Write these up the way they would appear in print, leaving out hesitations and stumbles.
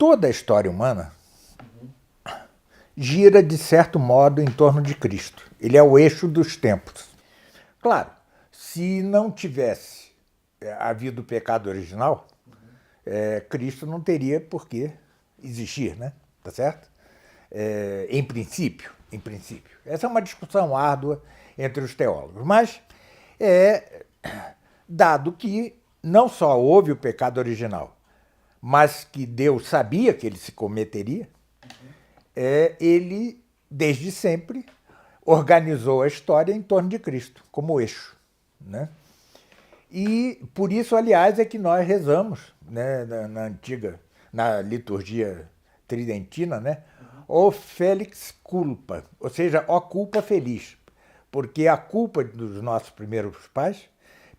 toda a história humana gira, de certo modo, em torno de Cristo. Ele é o eixo dos tempos. Claro, se não tivesse havido o pecado original, Cristo não teria por que existir, né? Tá certo? Em princípio. Essa é uma discussão árdua entre os teólogos. Mas, dado que não só houve o pecado original, mas que Deus sabia que ele se cometeria, ele, desde sempre, organizou a história em torno de Cristo, como eixo, né? E por isso, aliás, é que nós rezamos, né, na liturgia tridentina, né, o felix culpa, ou seja, ó culpa feliz, porque a culpa dos nossos primeiros pais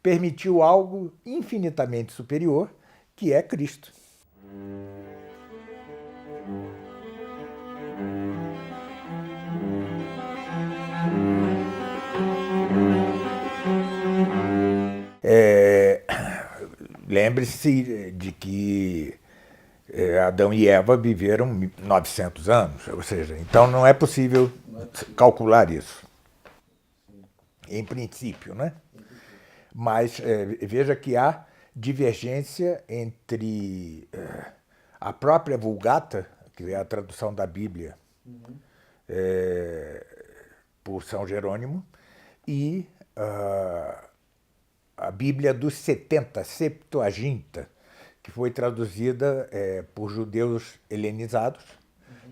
permitiu algo infinitamente superior, que é Cristo. Lembre-se de que Adão e Eva viveram 900 anos, ou seja, então não é possível calcular isso, em princípio, né? Mas veja que há divergência entre a própria Vulgata, que é a tradução da Bíblia por São Jerônimo, e a Bíblia dos 70, Septuaginta, que foi traduzida por judeus helenizados,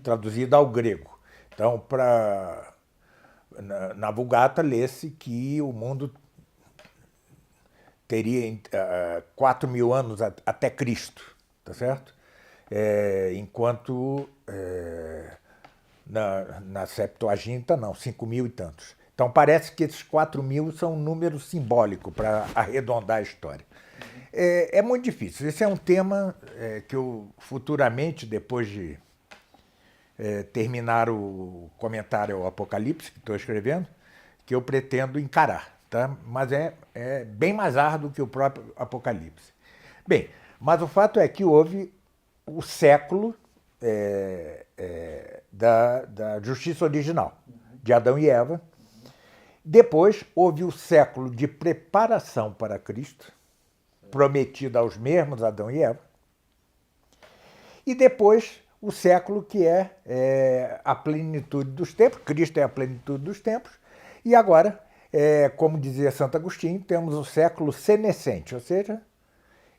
traduzida ao grego. Então, na Vulgata, lê-se que o mundo teria 4.000 anos até Cristo, tá certo? Enquanto na Septuaginta, não, 5.000 e tantos. Então parece que esses 4.000 são um número simbólico para arredondar a história. É muito difícil. Esse é um tema que eu futuramente, depois de terminar o comentário ao Apocalipse que estou escrevendo, que eu pretendo encarar, tá? Mas é bem mais árduo que o próprio Apocalipse. Bem, mas o fato é que houve o século da justiça original, de Adão e Eva. Depois houve o século de preparação para Cristo, prometido aos mesmos Adão e Eva. E depois o século que é a plenitude dos tempos. Cristo é a plenitude dos tempos. E agora, como dizia Santo Agostinho, temos o século senescente, ou seja,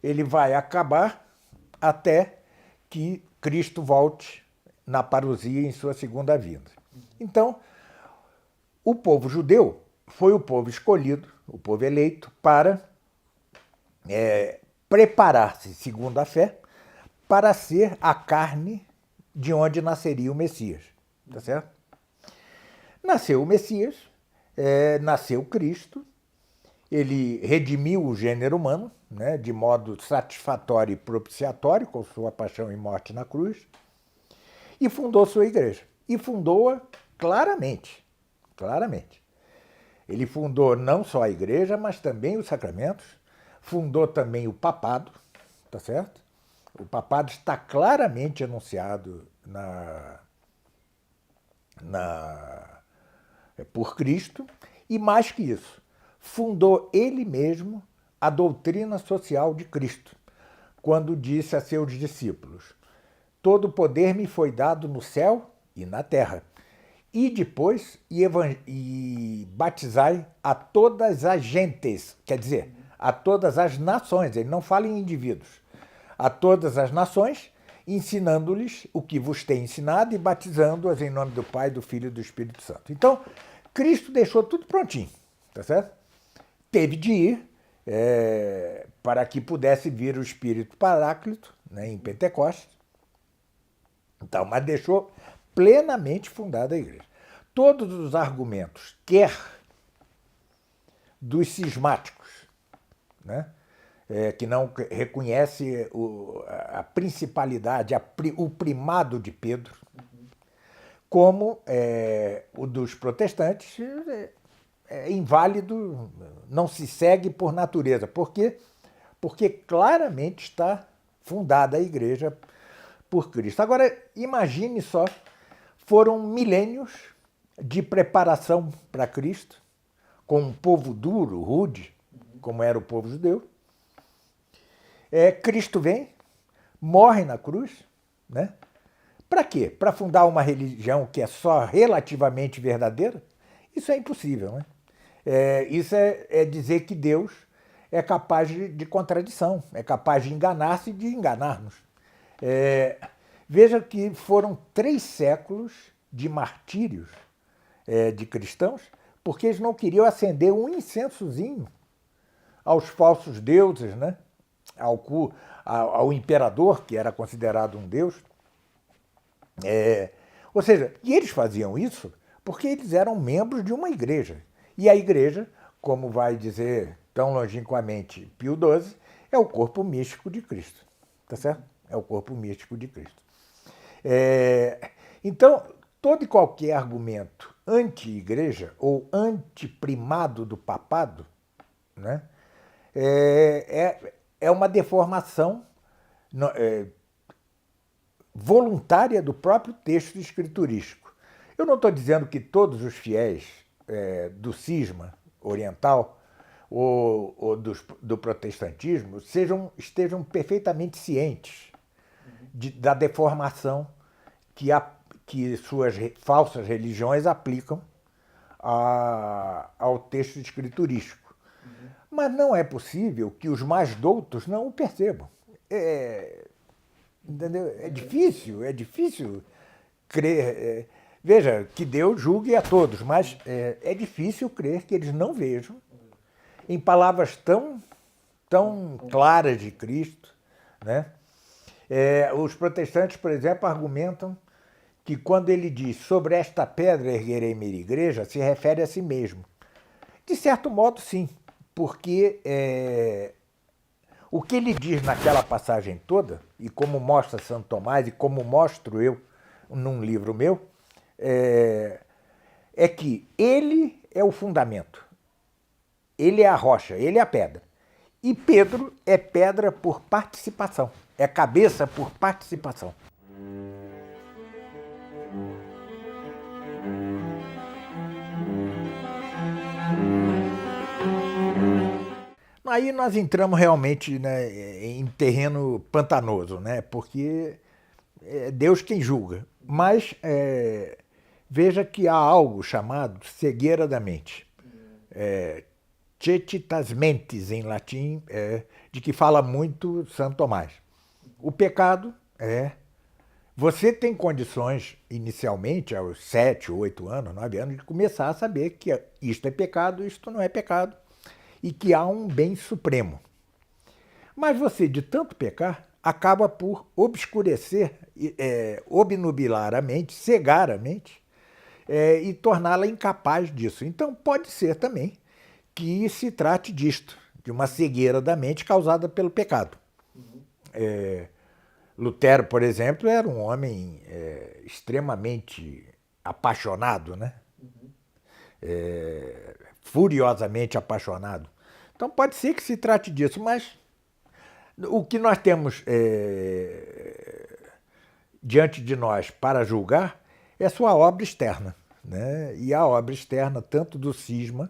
ele vai acabar até que Cristo volte na parousia em sua segunda vinda. Então, o povo judeu foi o povo escolhido, o povo eleito, para preparar-se, segundo a fé, para ser a carne de onde nasceria o Messias. Tá certo? Nasceu o Messias, nasceu Cristo, ele redimiu o gênero humano, né, de modo satisfatório e propiciatório, com sua paixão e morte na cruz, e fundou sua igreja. E fundou-a claramente. Ele fundou não só a igreja, mas também os sacramentos, fundou também o papado, tá certo? O papado está claramente anunciado por Cristo, e mais que isso, fundou ele mesmo a doutrina social de Cristo, quando disse a seus discípulos: todo poder me foi dado no céu e na terra. E depois, e batizai a todas as gentes, quer dizer, a todas as nações, ele não fala em indivíduos, a todas as nações, ensinando-lhes o que vos tem ensinado e batizando-as em nome do Pai, do Filho e do Espírito Santo. Então, Cristo deixou tudo prontinho, tá certo? Teve de ir para que pudesse vir o Espírito Paráclito, né, em Pentecostes. Então, mas deixou plenamente fundada a igreja. Todos os argumentos, quer dos cismáticos, né, que não reconhece a principalidade, o primado de Pedro, como o dos protestantes, é inválido, não se segue por natureza. Por quê? Porque claramente está fundada a igreja por Cristo. Agora, imagine só, foram milênios de preparação para Cristo, com um povo duro, rude, como era o povo judeu. Cristo vem, morre na cruz, né? Para quê? Para fundar uma religião que é só relativamente verdadeira? Isso é impossível, né? Isso é dizer que Deus é capaz de contradição, é capaz de enganar-se e de enganar-nos. Veja que foram 3 séculos de martírios de cristãos, porque eles não queriam acender um incensozinho aos falsos deuses, né? ao imperador, que era considerado um deus. Ou seja, e eles faziam isso porque eles eram membros de uma igreja. E a igreja, como vai dizer tão longínquamente Pio XII, é o corpo místico de Cristo. Tá certo? É o corpo místico de Cristo. Então, todo e qualquer argumento anti-igreja ou anti-primado do papado, né, é uma deformação voluntária do próprio texto escriturístico. Eu não estou dizendo que todos os fiéis do cisma oriental ou do protestantismo estejam perfeitamente cientes da deformação que suas falsas religiões aplicam ao texto escriturístico. Mas não é possível que os mais doutos não o percebam. Entendeu? É difícil crer. Veja, que Deus julgue a todos, mas é difícil crer que eles não vejam, em palavras tão claras de Cristo, né? Os protestantes, por exemplo, argumentam que quando ele diz sobre esta pedra erguerei minha igreja, se refere a si mesmo. De certo modo, sim, porque o que ele diz naquela passagem toda, e como mostra Santo Tomás, e como mostro eu num livro meu, é que ele é o fundamento, ele é a rocha, ele é a pedra. E Pedro é pedra por participação, é cabeça por participação. Aí nós entramos realmente, né, em terreno pantanoso, né, porque é Deus quem julga. Mas veja que há algo chamado cegueira da mente. Cecitas mentis, em latim, de que fala muito Santo Tomás. O pecado você tem condições, inicialmente, aos 7, 8 anos, 9 anos, de começar a saber que isto é pecado, isto não é pecado, e que há um bem supremo. Mas você, de tanto pecar, acaba por obscurecer, obnubilar a mente, cegar a mente, e torná-la incapaz disso. Então, pode ser também que se trate disto, de uma cegueira da mente causada pelo pecado. Lutero, por exemplo, era um homem extremamente apaixonado, né? Furiosamente apaixonado. Então pode ser que se trate disso, mas o que nós temos diante de nós para julgar é sua obra externa, né? E a obra externa tanto do cisma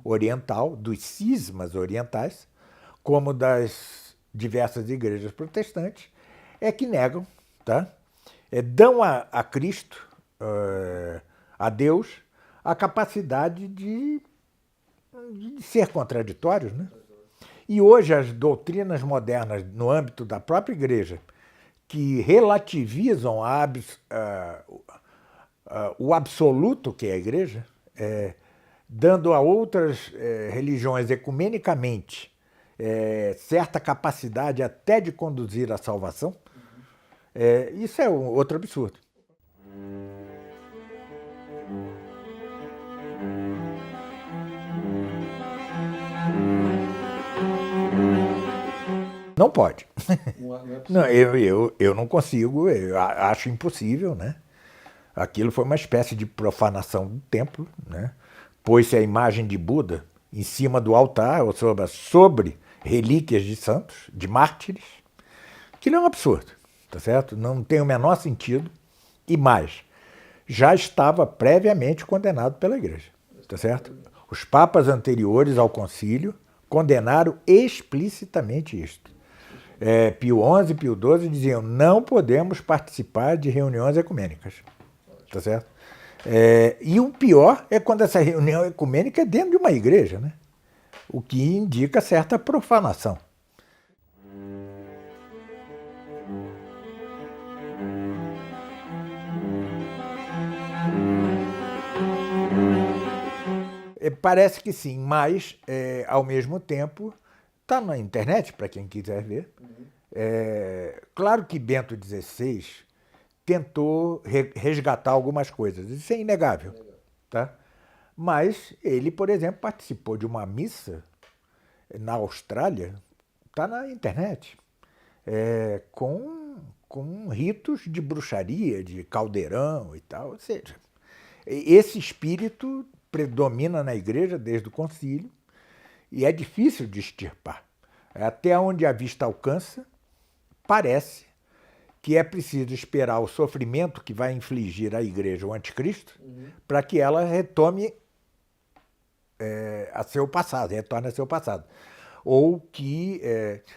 oriental, dos cismas orientais, como das diversas igrejas protestantes, é que negam, tá? Dão a Cristo, a Deus, a capacidade de ser contraditórios, né? E hoje as doutrinas modernas no âmbito da própria igreja, que relativizam o absoluto que é a igreja, dando a outras religiões ecumenicamente certa capacidade até de conduzir à salvação, isso é outro absurdo. Não pode. Não, eu não consigo, eu acho impossível, né? Aquilo foi uma espécie de profanação do templo, né? Pôs-se a imagem de Buda em cima do altar, ou sobre relíquias de santos, de mártires. Aquilo é um absurdo, tá certo? Não tem o menor sentido. E mais, já estava previamente condenado pela Igreja, tá certo? Os papas anteriores ao concílio condenaram explicitamente isto. Pio XI e Pio XII diziam: não podemos participar de reuniões ecumênicas, tá certo? E o pior é quando essa reunião ecumênica é dentro de uma igreja, né? O que indica certa profanação. Parece que sim, mas, ao mesmo tempo, está na internet, para quem quiser ver. Claro que Bento XVI tentou resgatar algumas coisas, isso é inegável. Tá? Mas ele, por exemplo, participou de uma missa na Austrália, está na internet, com ritos de bruxaria, de caldeirão e tal. Ou seja, esse espírito predomina na igreja desde o concílio e é difícil de extirpar. Até onde a vista alcança, parece que é preciso esperar o sofrimento que vai infligir à igreja o anticristo para que ela retome a seu passado, retorne a seu passado. Ou que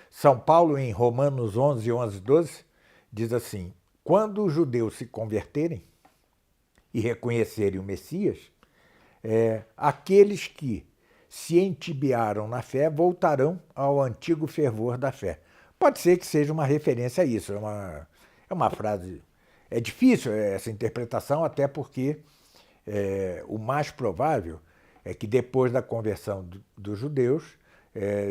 São Paulo, em Romanos 11, 11, 12, diz assim: quando os judeus se converterem e reconhecerem o Messias, aqueles que se entibiaram na fé voltarão ao antigo fervor da fé. Pode ser que seja uma referência a isso, é uma frase... É difícil essa interpretação, até porque o mais provável é que depois da conversão dos judeus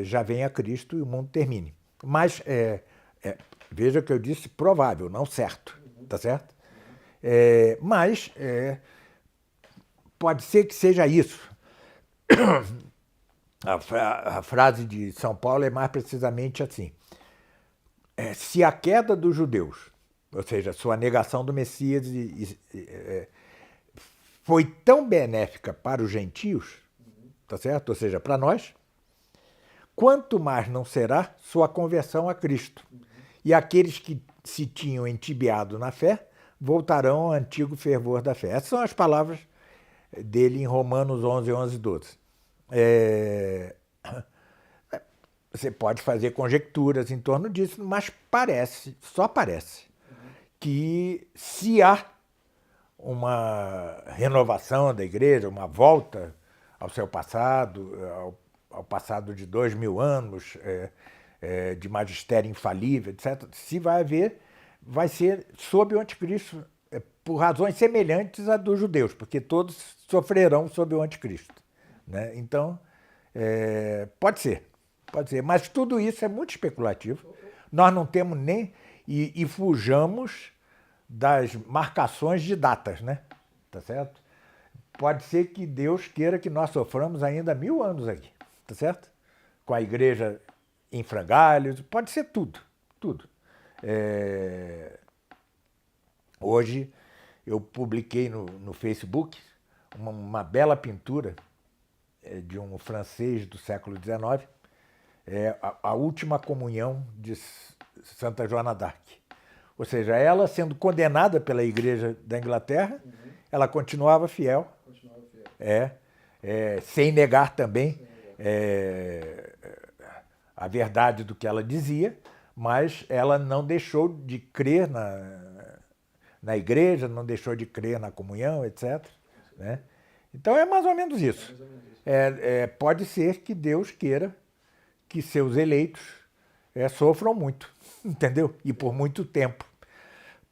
já venha Cristo e o mundo termine. Mas veja que eu disse provável, não certo, tá certo? Mas pode ser que seja isso. A frase de São Paulo é mais precisamente assim: se a queda dos judeus, ou seja, sua negação do Messias, foi tão benéfica para os gentios, tá certo? Ou seja, para nós, quanto mais não será sua conversão a Cristo. E aqueles que se tinham entibiado na fé voltarão ao antigo fervor da fé. Essas são as palavras dele em Romanos 11, 11, 12. Você pode fazer conjecturas em torno disso, mas só parece, que se há uma renovação da igreja, uma volta ao seu passado, ao passado de 2000 anos, de magistério infalível, etc., se vai haver, vai ser sob o anticristo, por razões semelhantes à dos judeus, porque todos sofrerão sob o anticristo. Né? Então, pode ser, mas tudo isso é muito especulativo. Nós não temos nem... E fujamos das marcações de datas, né? Tá certo? Pode ser que Deus queira que nós soframos ainda 1000 anos aqui, tá certo? Com a igreja em frangalhos, pode ser tudo. Hoje eu publiquei no Facebook uma bela pintura de um francês do século XIX, a última comunhão de Santa Joana d'Arc. Ou seja, ela sendo condenada pela Igreja da Inglaterra, ela continuava fiel, sem negar também a verdade do que ela dizia, mas ela não deixou de crer na igreja, não deixou de crer na comunhão, etc. Né? Então é mais ou menos isso. Pode ser que Deus queira que seus eleitos sofram muito, entendeu? E por muito tempo.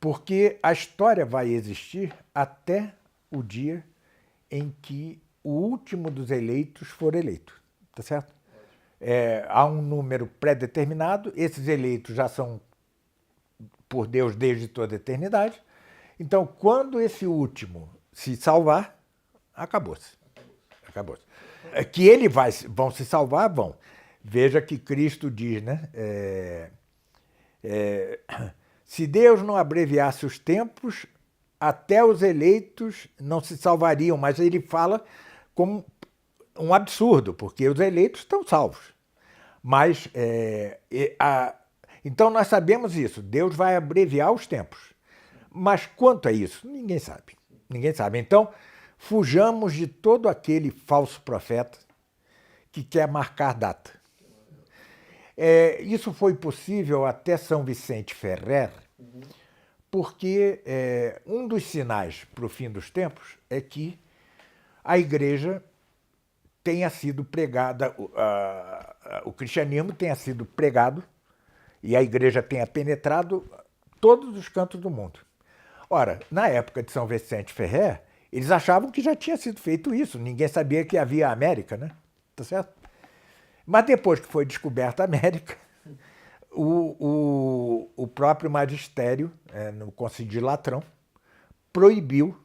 Porque a história vai existir até o dia em que o último dos eleitos for eleito, tá certo? Há um número pré-determinado, esses eleitos já são por Deus desde toda a eternidade. Então, quando esse último se salvar, acabou-se. Que vão se salvar, vão. Veja que Cristo diz, né? Se Deus não abreviasse os tempos, até os eleitos não se salvariam, mas ele fala como um absurdo, porque os eleitos estão salvos. Mas Então nós sabemos isso, Deus vai abreviar os tempos. Mas quanto a isso? Ninguém sabe. Ninguém sabe. Então, fujamos de todo aquele falso profeta que quer marcar data. Isso foi possível até São Vicente Ferrer, porque um dos sinais para o fim dos tempos é que a igreja tenha sido pregada, o cristianismo tenha sido pregado e a igreja tenha penetrado todos os cantos do mundo. Ora, na época de São Vicente Ferrer, eles achavam que já tinha sido feito isso, ninguém sabia que havia a América, né? Tá certo? Mas depois que foi descoberta a América, o próprio magistério, no Concílio de Latrão, proibiu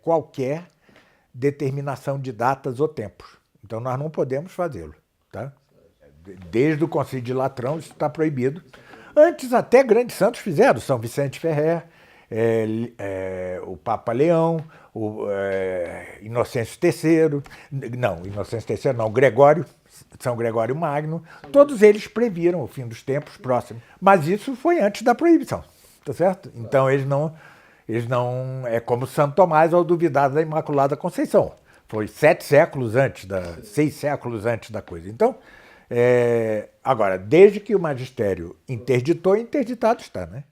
qualquer determinação de datas ou tempos. Então nós não podemos fazê-lo. Tá? Desde o Concílio de Latrão isso está proibido. Antes até grandes santos fizeram, São Vicente Ferrer, o Papa Leão, Inocêncio III, Gregório, São Gregório Magno, todos eles previram o fim dos tempos próximos. Mas isso foi antes da proibição, tá certo? Então eles não é como Santo Tomás ao duvidar da Imaculada Conceição. Foi 6 séculos antes da coisa. Então, agora, desde que o magistério interditou, interditado está, né?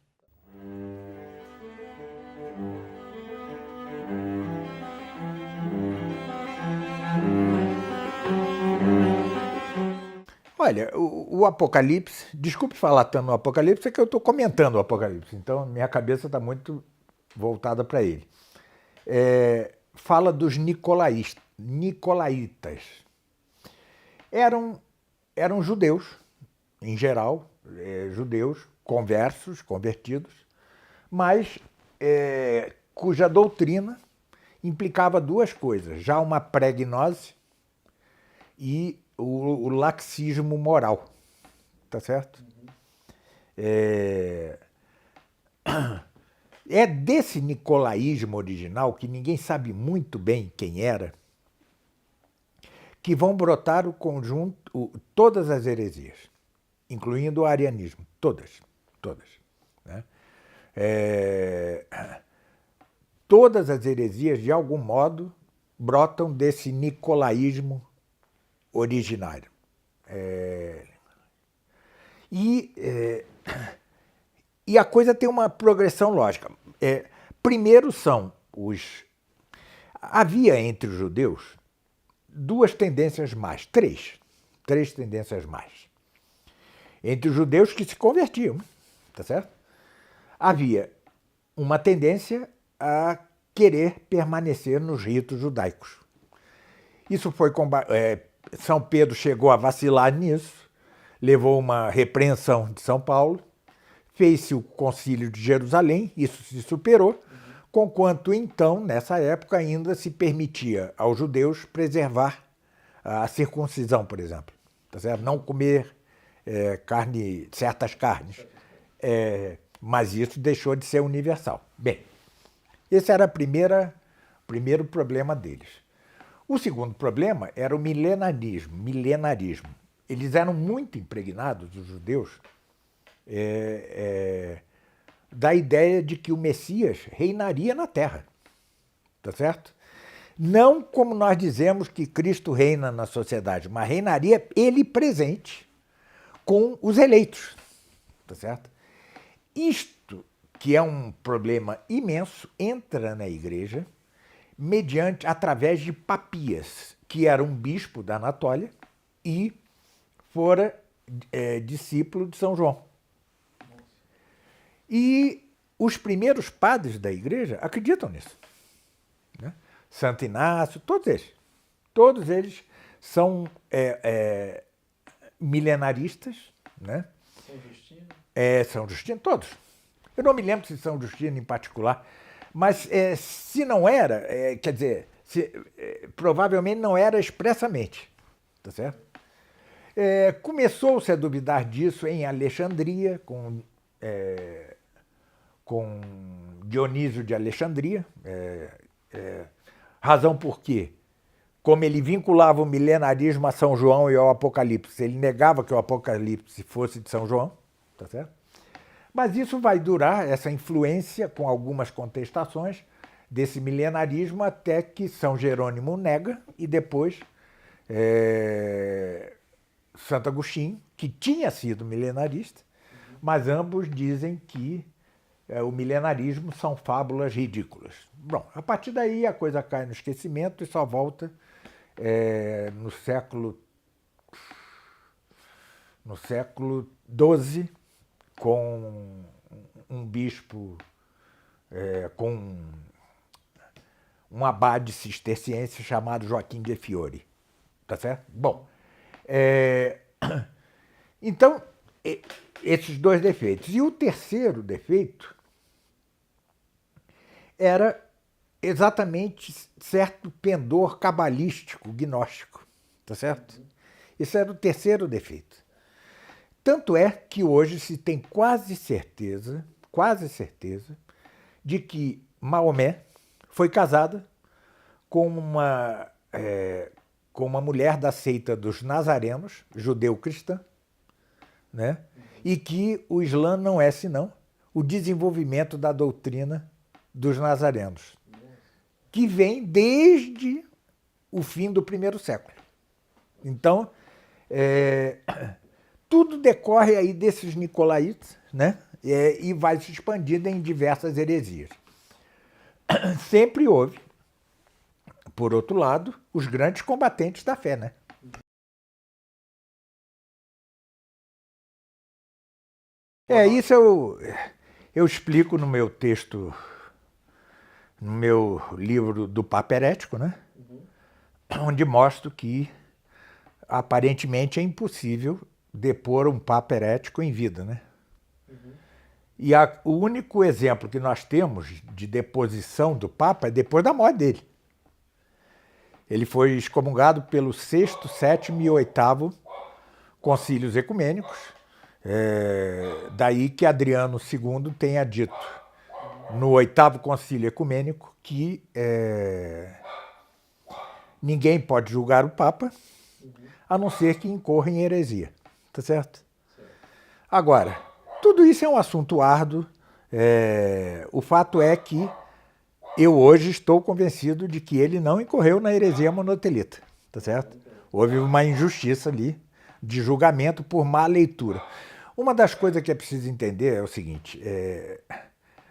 Olha, o Apocalipse, desculpe falar tanto no Apocalipse, é que eu estou comentando o Apocalipse, então minha cabeça está muito voltada para ele. Fala dos nicolaítas. Eram judeus, em geral, judeus conversos, convertidos, mas cuja doutrina implicava duas coisas, já uma pregnose e o laxismo moral, tá certo? É desse nicolaísmo original, que ninguém sabe muito bem quem era, que vão brotar o conjunto, todas as heresias, incluindo o arianismo, todas. Né? Todas as heresias, de algum modo, brotam desse nicolaísmo originário. E a coisa tem uma progressão lógica. Primeiro são havia entre os judeus duas tendências mais, três tendências mais. Entre os judeus que se convertiam, tá certo? Havia uma tendência a querer permanecer nos ritos judaicos. Isso foi São Pedro chegou a vacilar nisso, levou uma repreensão de São Paulo, fez-se o Concílio de Jerusalém, isso se superou, conquanto então, nessa época, ainda se permitia aos judeus preservar a circuncisão, por exemplo, tá certo? Não comer certas carnes, mas isso deixou de ser universal. Bem, esse era o primeiro problema deles. O segundo problema era o milenarismo. Eles eram muito impregnados, os judeus, da ideia de que o Messias reinaria na Terra, tá certo? Não como nós dizemos que Cristo reina na sociedade, mas reinaria ele presente com os eleitos, tá certo? Isto, que é um problema imenso, entra na igreja através de Papias, que era um bispo da Anatólia e fora discípulo de São João. E os primeiros padres da igreja acreditam nisso. Né? Santo Inácio, todos eles são milenaristas. Né? São Justino? São Justino, todos. Eu não me lembro se São Justino em particular, mas se não era, quer dizer, provavelmente não era expressamente. Tá certo? Começou-se a duvidar disso em Alexandria, com Dionísio de Alexandria, razão por quê? Como ele vinculava o milenarismo a São João e ao Apocalipse, ele negava que o Apocalipse fosse de São João, tá certo? Mas isso vai durar, essa influência, com algumas contestações, desse milenarismo até que São Jerônimo nega e depois Santo Agostinho, que tinha sido milenarista, mas ambos dizem que o milenarismo são fábulas ridículas. Bom, a partir daí a coisa cai no esquecimento e só volta no século XII, com um bispo, com um abade cisterciense chamado Joaquim de Fiori. Tá certo? Bom, então, esses dois defeitos. E o terceiro defeito era exatamente certo pendor cabalístico, gnóstico. Tá certo? Esse era o terceiro defeito. Tanto é que hoje se tem quase certeza, de que Maomé foi casada com uma mulher da seita dos nazarenos, judeu-cristã, né? E que o Islã não é senão o desenvolvimento da doutrina dos nazarenos, que vem desde o fim do primeiro século. Então, tudo decorre aí desses nicolaítas, né? E vai se expandindo em diversas heresias. Sempre houve, por outro lado, os grandes combatentes da fé, né? Isso eu explico no meu texto, no meu livro do Papa Herético, né? Onde mostro que aparentemente é impossível depor um Papa herético em vida, né? E o único exemplo que nós temos de deposição do Papa é depois da morte dele. Ele foi excomungado pelo sexto, sétimo e oitavo concílios ecumênicos. Daí que Adriano II tenha dito, no oitavo concílio ecumênico, que ninguém pode julgar o Papa, a não ser que incorra em heresia. Tá certo? Agora, tudo isso é um assunto árduo. O fato é que eu hoje estou convencido de que ele não incorreu na heresia monotelita. Tá certo? Houve uma injustiça ali de julgamento por má leitura. Uma das coisas que é preciso entender é o seguinte: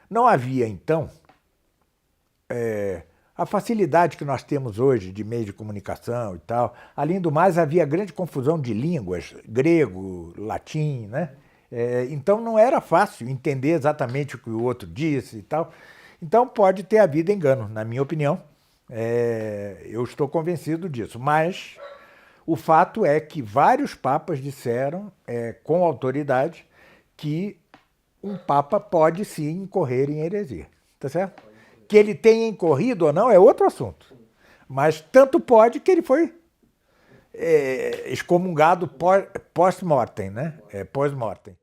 não havia, então, a facilidade que nós temos hoje de meio de comunicação e tal. Além do mais, havia grande confusão de línguas, grego, latim, né? Então não era fácil entender exatamente o que o outro disse e tal. Então pode ter havido engano, na minha opinião. Eu estou convencido disso. Mas o fato é que vários papas disseram, com autoridade, que um papa pode sim incorrer em heresia. Tá certo? Que ele tenha incorrido ou não é outro assunto. Mas tanto pode que ele foi excomungado post-mortem, né? Pós-mortem.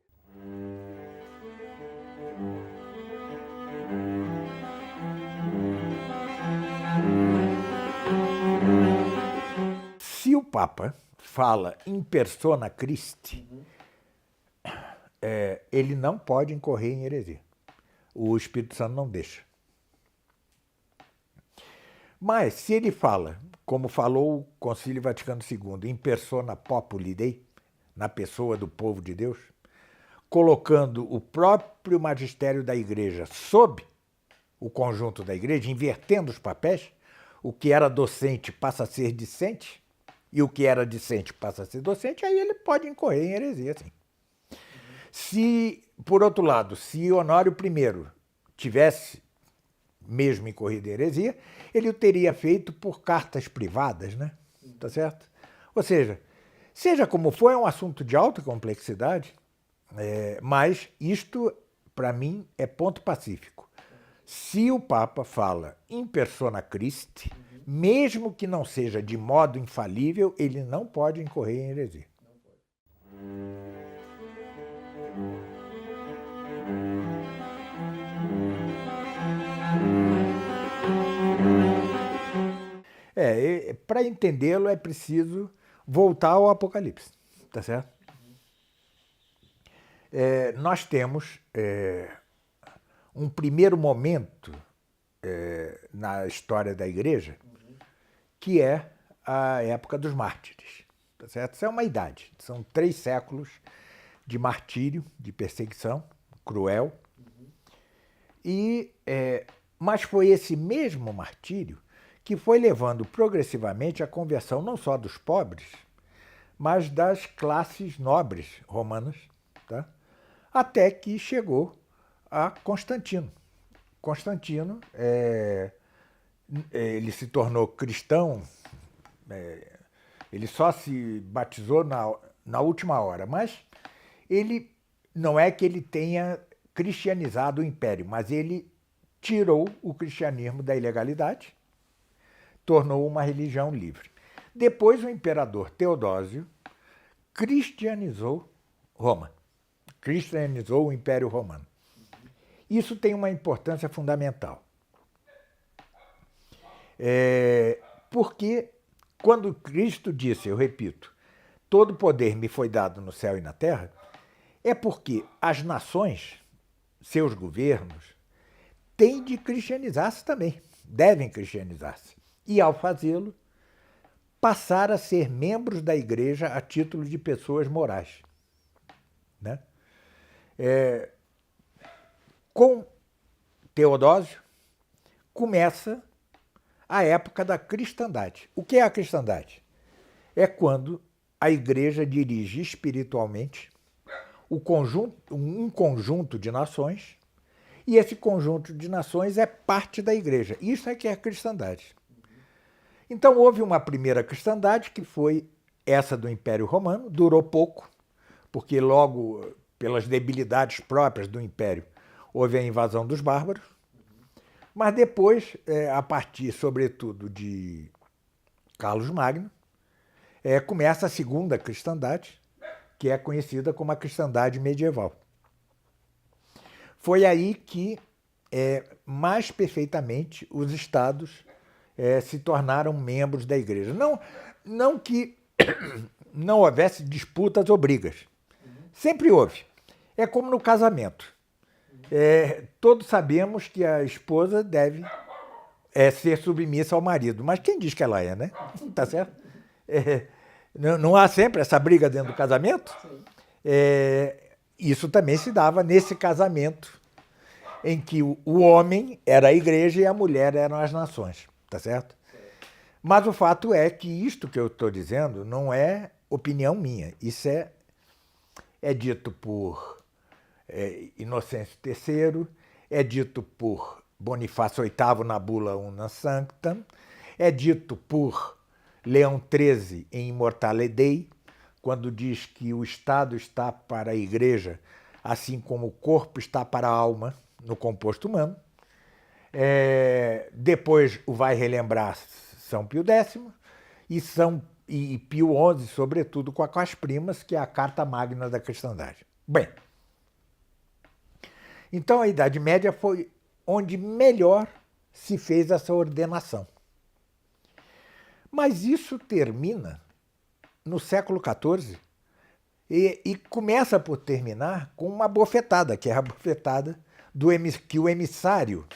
Se o Papa fala in persona Christi, ele não pode incorrer em heresia. O Espírito Santo não deixa. Mas se ele fala, como falou o Concílio Vaticano II, in persona populi Dei, na pessoa do povo de Deus, colocando o próprio magistério da Igreja sob o conjunto da Igreja, invertendo os papéis, o que era docente passa a ser discente, e o que era discente passa a ser docente, aí ele pode incorrer em heresia, sim. Se, por outro lado, se Honório I tivesse mesmo incorrido em heresia, ele o teria feito por cartas privadas, né? Tá certo? Ou seja como for, é um assunto de alta complexidade, mas isto, para mim, é ponto pacífico. Se o Papa fala in persona Christi, mesmo que não seja de modo infalível, ele não pode incorrer em heresia. Para entendê-lo é preciso voltar ao Apocalipse, tá certo? nós temos um primeiro momento na história da Igreja, que é a época dos mártires. Tá certo? Isso é uma idade. São 3 séculos de martírio, de perseguição cruel. Mas foi esse mesmo martírio que foi levando progressivamente à conversão não só dos pobres, mas das classes nobres romanas, tá? Até que chegou a Constantino. Constantino, ele se tornou cristão, ele só se batizou na última hora, mas ele não é que ele tenha cristianizado o império, mas ele tirou o cristianismo da ilegalidade, tornou uma religião livre. Depois o imperador Teodósio cristianizou Roma, cristianizou o Império Romano. Isso tem uma importância fundamental. Porque quando Cristo disse, eu repito, todo poder me foi dado no céu e na terra, é porque as nações, seus governos, têm de cristianizar-se também, devem cristianizar-se. E, ao fazê-lo, passar a ser membros da Igreja a título de pessoas morais. Né? Com Teodósio, começa a época da cristandade. O que é a cristandade? É quando a Igreja dirige espiritualmente um conjunto de nações, e esse conjunto de nações é parte da Igreja. Isso é que é a cristandade. Então houve uma primeira cristandade, que foi essa do Império Romano, durou pouco, porque logo, pelas debilidades próprias do Império, houve a invasão dos bárbaros, mas depois, a partir, sobretudo, de Carlos Magno, começa a segunda cristandade, que é conhecida como a cristandade medieval. Foi aí que, mais perfeitamente, os estados se tornaram membros da Igreja. Não que não houvesse disputas ou brigas. Sempre houve. É como no casamento. Todos sabemos que a esposa deve ser submissa ao marido, mas quem diz que ela é, né? Tá certo? Não há sempre essa briga dentro do casamento? Isso também se dava nesse casamento, em que o homem era a Igreja e a mulher eram as nações, tá certo? Mas o fato é que isto que eu estou dizendo não é opinião minha. Isso é dito por Inocêncio III, é dito por Bonifácio VIII na bula Una Sanctam, é dito por Leão XIII em Immortale Dei, quando diz que o Estado está para a Igreja, assim como o corpo está para a alma no composto humano. Depois o vai relembrar São Pio X e Pio XI, sobretudo, com as primas, que é a Carta Magna da Cristandade. Bem, então a Idade Média foi onde melhor se fez essa ordenação. Mas isso termina no século XIV e começa por terminar com uma bofetada, que é a bofetada que o emissário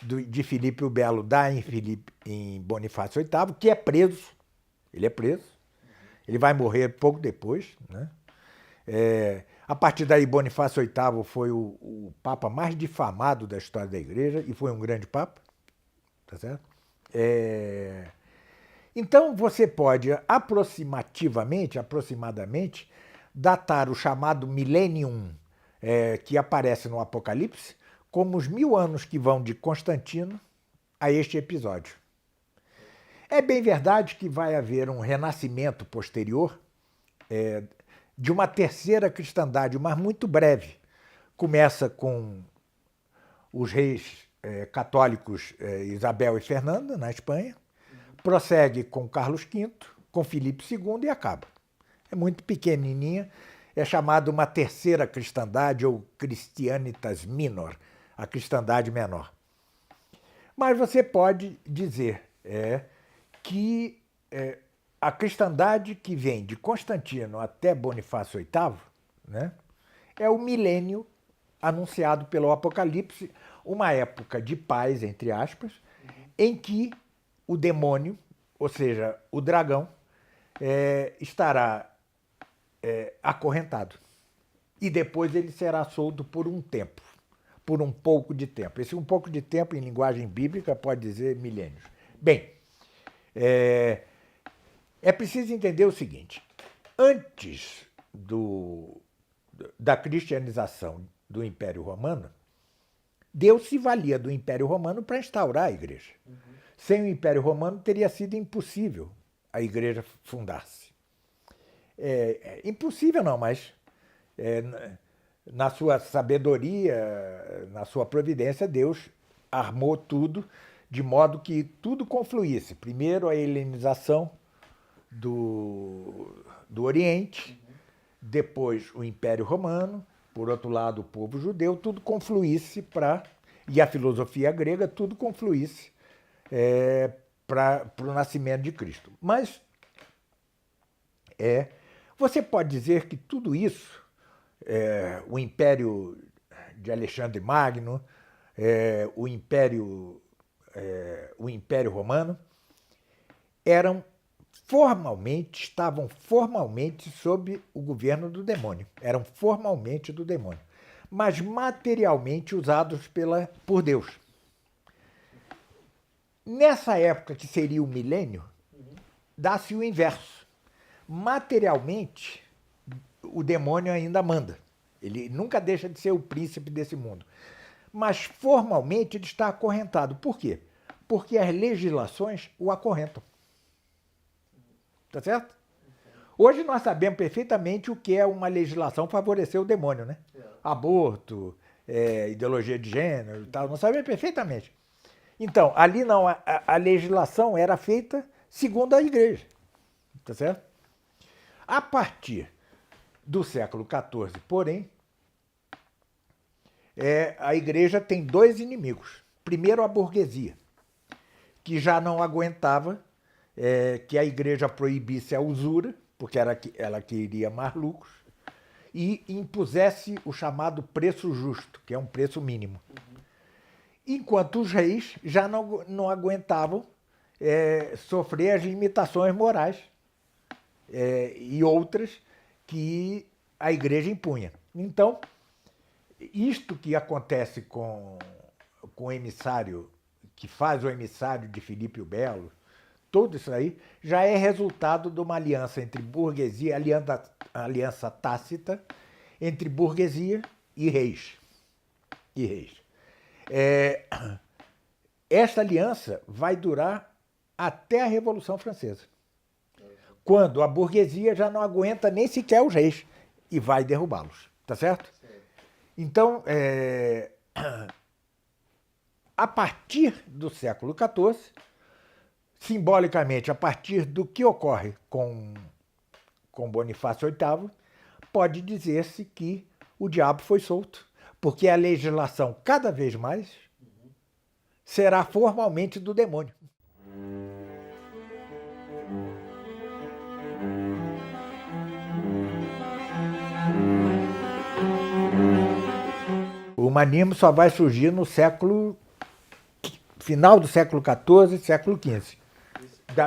de Filipe o Belo dá em Bonifácio VIII, que é preso. Ele é preso. Ele vai morrer pouco depois, né? A partir daí, Bonifácio VIII foi o papa mais difamado da história da Igreja e foi um grande papa. Tá certo? Então, você pode aproximadamente, datar o chamado Millennium, que aparece no Apocalipse, como os 1000 anos que vão de Constantino a este episódio. É bem verdade que vai haver um renascimento posterior de uma terceira cristandade, mas muito breve. Começa com os reis católicos Isabel e Fernanda, na Espanha, prossegue com Carlos V, com Filipe II e acaba. É muito pequenininha, é chamada uma terceira cristandade, ou Christianitas Minor, a cristandade menor. Mas você pode dizer que a cristandade que vem de Constantino até Bonifácio VIII, né, é o milênio anunciado pelo Apocalipse, uma época de paz, entre aspas, em que o demônio, ou seja, o dragão, estará acorrentado. E depois ele será solto por um tempo, por um pouco de tempo. Esse um pouco de tempo, em linguagem bíblica, pode dizer milênios. Bem, é preciso entender o seguinte: antes da cristianização do Império Romano, Deus se valia do Império Romano para instaurar a igreja. Sem o Império Romano teria sido impossível a igreja fundar-se. Impossível não, mas na sua sabedoria, na sua providência, Deus armou tudo de modo que tudo confluísse. Primeiro a helenização do Oriente, depois o Império Romano, por outro lado o povo judeu, tudo confluísse e a filosofia grega, tudo confluísse para o nascimento de Cristo. Mas você pode dizer que tudo isso, o Império de Alexandre Magno, o Império Romano, estavam formalmente sob o governo do demônio, eram formalmente do demônio, mas materialmente usados por Deus. Nessa época, que seria o milênio, dá-se o inverso. Materialmente, o demônio ainda manda. Ele nunca deixa de ser o príncipe desse mundo. Mas, formalmente, ele está acorrentado. Por quê? Porque as legislações o acorrentam. Tá certo? Hoje nós sabemos perfeitamente o que é uma legislação favorecer o demônio, né? Aborto, ideologia de gênero e tal, nós sabemos perfeitamente. Então, ali não, a legislação era feita segundo a igreja. Tá certo? A partir do século XIV, porém, a igreja tem dois inimigos. Primeiro, a burguesia, que já não aguentava que a igreja proibisse a usura, porque ela queria mais lucros, e impusesse o chamado preço justo, que é um preço mínimo. Enquanto os reis já não aguentavam sofrer as limitações morais e outras que a igreja impunha. Então, isto que acontece com o emissário, que faz o emissário de Filipe o Belo, tudo isso aí já é resultado de uma aliança entre burguesia, aliança tácita entre burguesia e reis. Esta aliança vai durar até a Revolução Francesa, quando a burguesia já não aguenta nem sequer os reis e vai derrubá-los. Tá certo? Então, a partir do século XIV, simbolicamente, a partir do que ocorre com Bonifácio VIII, pode dizer-se que o diabo foi solto, porque a legislação, cada vez mais, será formalmente do demônio. O humanismo só vai surgir no final do século XIV, século XV.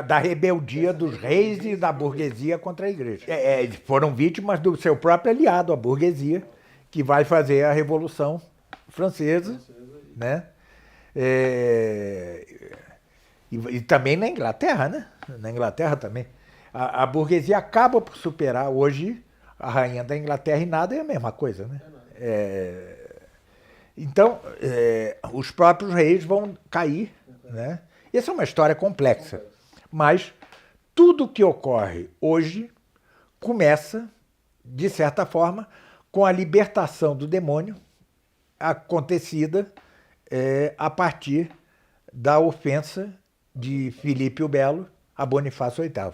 Da rebeldia dos reis e da burguesia contra a igreja. Eles foram vítimas do seu próprio aliado, a burguesia, que vai fazer a Revolução Francesa, né? E também na Inglaterra, né? Na Inglaterra também. A burguesia acaba por superar. Hoje, a rainha da Inglaterra e nada é a mesma coisa, né? Então, os próprios reis vão cair, né? Essa é uma história complexa. Mas tudo que ocorre hoje começa, de certa forma, com a libertação do demônio acontecida a partir da ofensa de Filipe o Belo a Bonifácio VIII.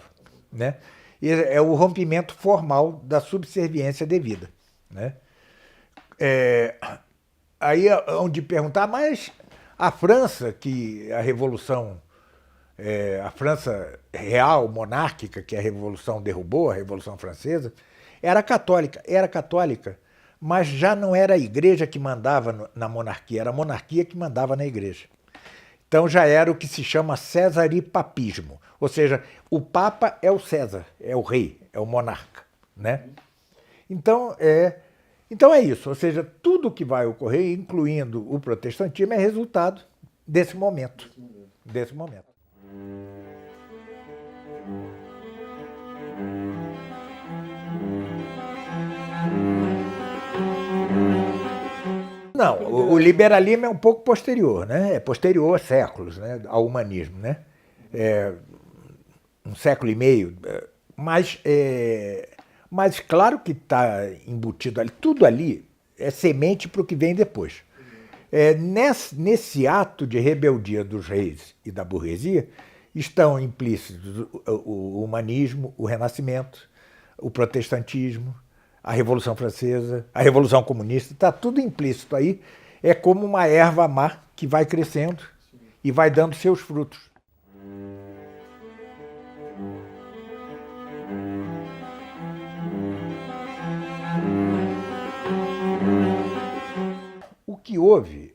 Né? É o rompimento formal da subserviência devida. Né? Aí é onde perguntar, mas a França, que a Revolução... a França real, monárquica, que a Revolução derrubou, a Revolução Francesa, era católica, mas já não era a igreja que mandava na monarquia, era a monarquia que mandava na igreja. Então já era o que se chama cesaripapismo, ou seja, o Papa é o César, é o rei, é o monarca, né? Então é isso, ou seja, tudo que vai ocorrer, incluindo o protestantismo, é resultado desse momento. Desse momento. Não, o liberalismo é um pouco posterior, né? É posterior a séculos, né? Ao humanismo, né? Um século e meio, mas claro que está embutido ali, tudo ali é semente para o que vem depois. Nesse ato de rebeldia dos reis e da burguesia estão implícitos o humanismo, o renascimento, o protestantismo, a Revolução Francesa, a Revolução Comunista, está tudo implícito aí. É como uma erva má que vai crescendo e vai dando seus frutos. O que houve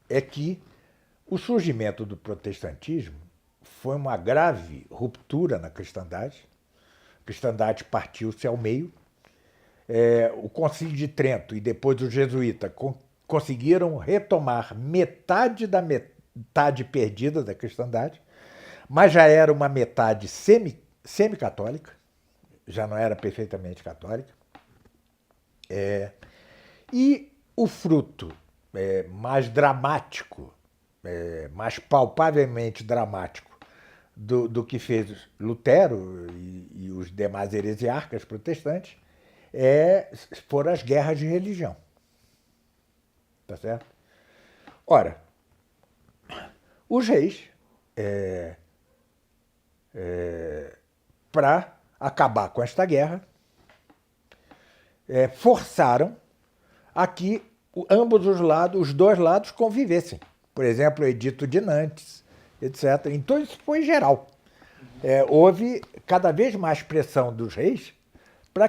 é que o surgimento do protestantismo foi uma grave ruptura na cristandade. A cristandade partiu-se ao meio. O Concílio de Trento e depois os jesuítas conseguiram retomar metade da metade perdida da cristandade, mas já era uma metade semi-católica, já não era perfeitamente católica. E o fruto mais dramático, mais palpavelmente dramático do que fez Lutero e os demais heresiarcas protestantes foram as guerras de religião. Tá certo? Ora, os reis, para acabar com esta guerra, forçaram a que ambos os dois lados convivessem. Por exemplo, o Edito de Nantes, etc. Então isso foi geral. Houve cada vez mais pressão dos reis para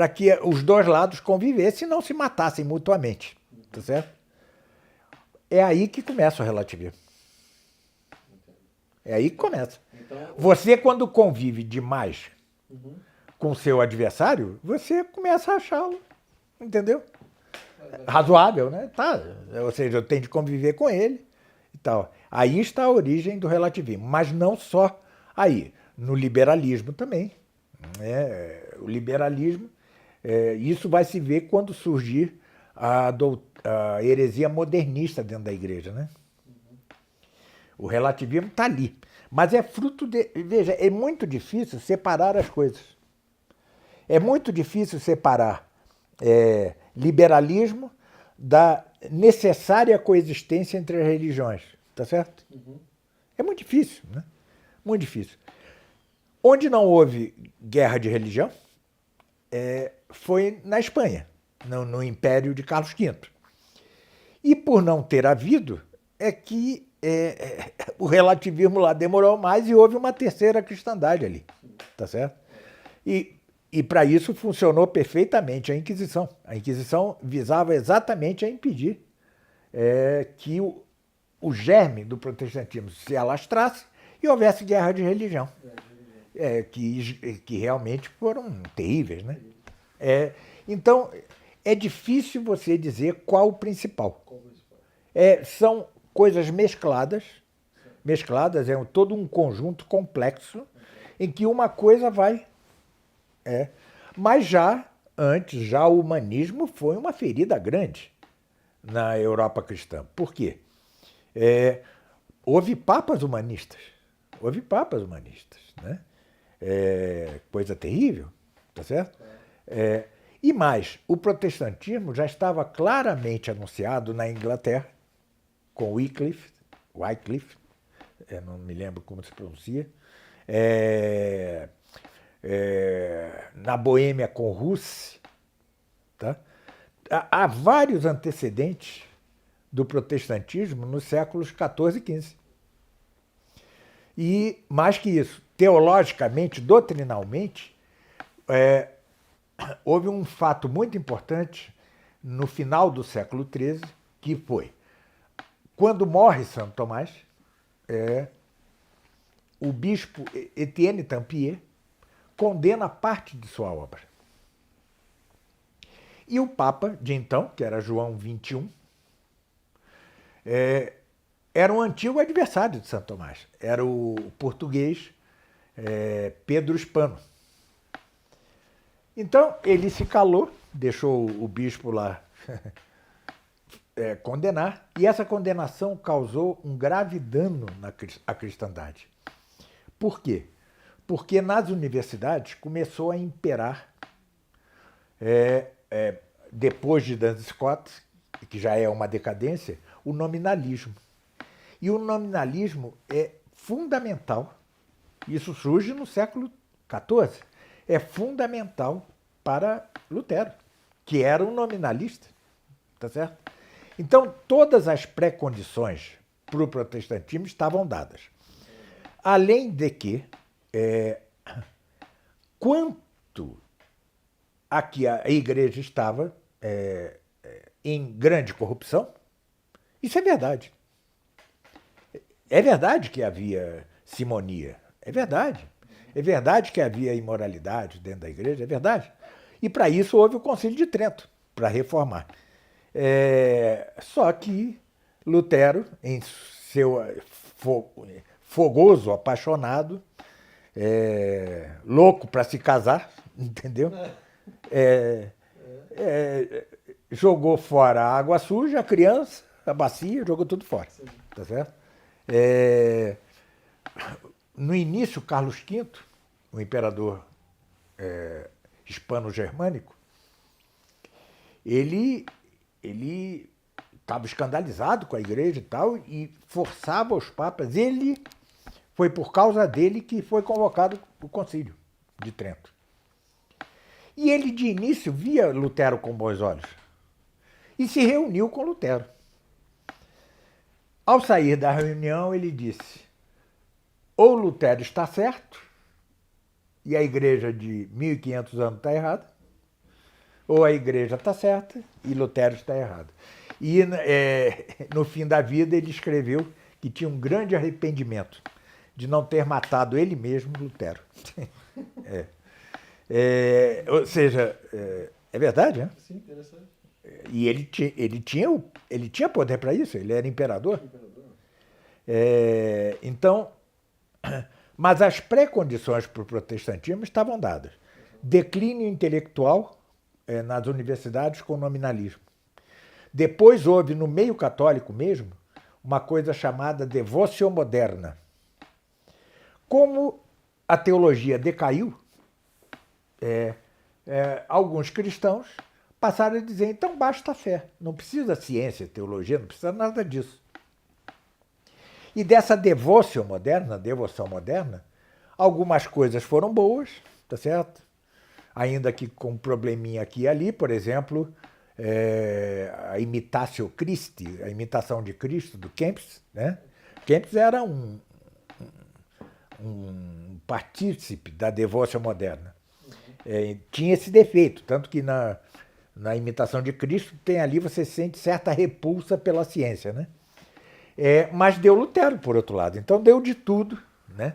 que os dois lados convivessem e não se matassem mutuamente. Tá certo? É aí que começa o relativismo. É aí que começa. Você, quando convive demais com o seu adversário, você começa a achá-lo, entendeu? Razoável, né? Tá. Ou seja, eu tenho de conviver com ele e tal. Aí está a origem do relativismo, mas não só aí. No liberalismo também. O liberalismo, isso vai se ver quando surgir a heresia modernista dentro da igreja, né? O relativismo está ali. Mas é fruto de... Veja, é muito difícil separar as coisas. É muito difícil separar liberalismo da necessária coexistência entre as religiões. Tá certo? É muito difícil, né? Muito difícil. Onde não houve guerra de religião foi na Espanha, no Império de Carlos V. E por não ter havido, é que o relativismo lá demorou mais e houve uma terceira cristandade ali. Tá certo? E para isso funcionou perfeitamente a Inquisição. A Inquisição visava exatamente a impedir que o germe do protestantismo se alastrasse e houvesse guerra de religião. Que realmente foram terríveis, né? Então, é difícil você dizer qual o principal. São coisas mescladas, é todo um conjunto complexo em que uma coisa vai... Mas já o humanismo foi uma ferida grande na Europa cristã. Por quê? Houve papas humanistas. Né? Coisa terrível, tá certo? E mais, o protestantismo já estava claramente anunciado na Inglaterra, com Wycliffe, não me lembro como se pronuncia, na Boêmia com Hus. Tá? Há vários antecedentes do protestantismo nos séculos XIV e XV. E, mais que isso, teologicamente, doutrinalmente, houve um fato muito importante no final do século XIII, que foi, quando morre Santo Tomás, o bispo Etienne Tampier condena parte de sua obra. E o Papa de então, que era João XXI, era um antigo adversário de Santo Tomás. Era o português Pedro Spano. Então, ele se calou, deixou o bispo lá condenar, e essa condenação causou um grave dano à cristandade. Por quê? Porque nas universidades começou a imperar, depois de Duns Scott, que já é uma decadência, o nominalismo. E o nominalismo é fundamental, isso surge no século XIV, é fundamental para Lutero, que era um nominalista, tá certo? Então, todas as pré-condições para o protestantismo estavam dadas. Além de que, quanto a que a igreja estava em grande corrupção, isso é verdade. É verdade que havia simonia, é verdade. É verdade que havia imoralidade dentro da igreja, é verdade. E para isso houve o Concílio de Trento, para reformar. Só que Lutero, em seu fogoso, apaixonado, louco para se casar, entendeu? Jogou fora a água suja, a criança, a bacia, jogou tudo fora. Tá certo? No início, Carlos V, o imperador hispano-germânico, ele estava escandalizado com a igreja e tal, e forçava os papas. Foi por causa dele que foi convocado o Concílio de Trento. E ele, de início, via Lutero com bons olhos e se reuniu com Lutero. Ao sair da reunião, ele disse: ou Lutero está certo e a igreja de 1500 anos está errada, ou a igreja está certa e Lutero está errado. E no fim da vida ele escreveu que tinha um grande arrependimento de não ter matado ele mesmo, Lutero. Ou seja, é verdade, né? Sim, interessante. E ele tinha poder para isso, ele era imperador. Então, mas as pré-condições para o protestantismo estavam dadas. Declínio intelectual nas universidades com nominalismo. Depois houve, no meio católico mesmo, uma coisa chamada devoção moderna. Como a teologia decaiu, alguns cristãos passaram a dizer: então basta a fé, não precisa ciência, teologia, não precisa nada disso. E dessa devoção moderna, algumas coisas foram boas, tá certo? Ainda que com um probleminha aqui e ali, por exemplo, a imitatio Christi, a imitação de Cristo, do Kempis, né? Kempis era um partícipe da devoção moderna. Tinha esse defeito, tanto que na imitação de Cristo tem ali, você sente certa repulsa pela ciência, né? Mas deu Lutero, por outro lado. Então deu de tudo, né?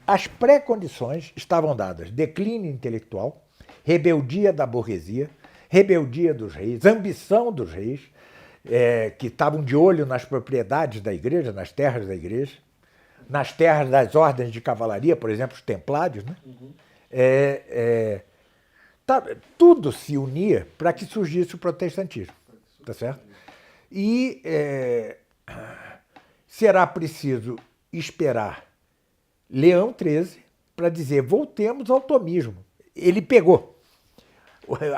As pré-condições estavam dadas: declínio intelectual, rebeldia da burguesia, rebeldia dos reis, ambição dos reis, que estavam de olho nas propriedades da igreja, nas terras da igreja, nas terras das ordens de cavalaria, por exemplo, os templários, né? Tudo se unia para que surgisse o protestantismo, tá certo? E será preciso esperar Leão XIII para dizer: voltemos ao tomismo. Ele pegou.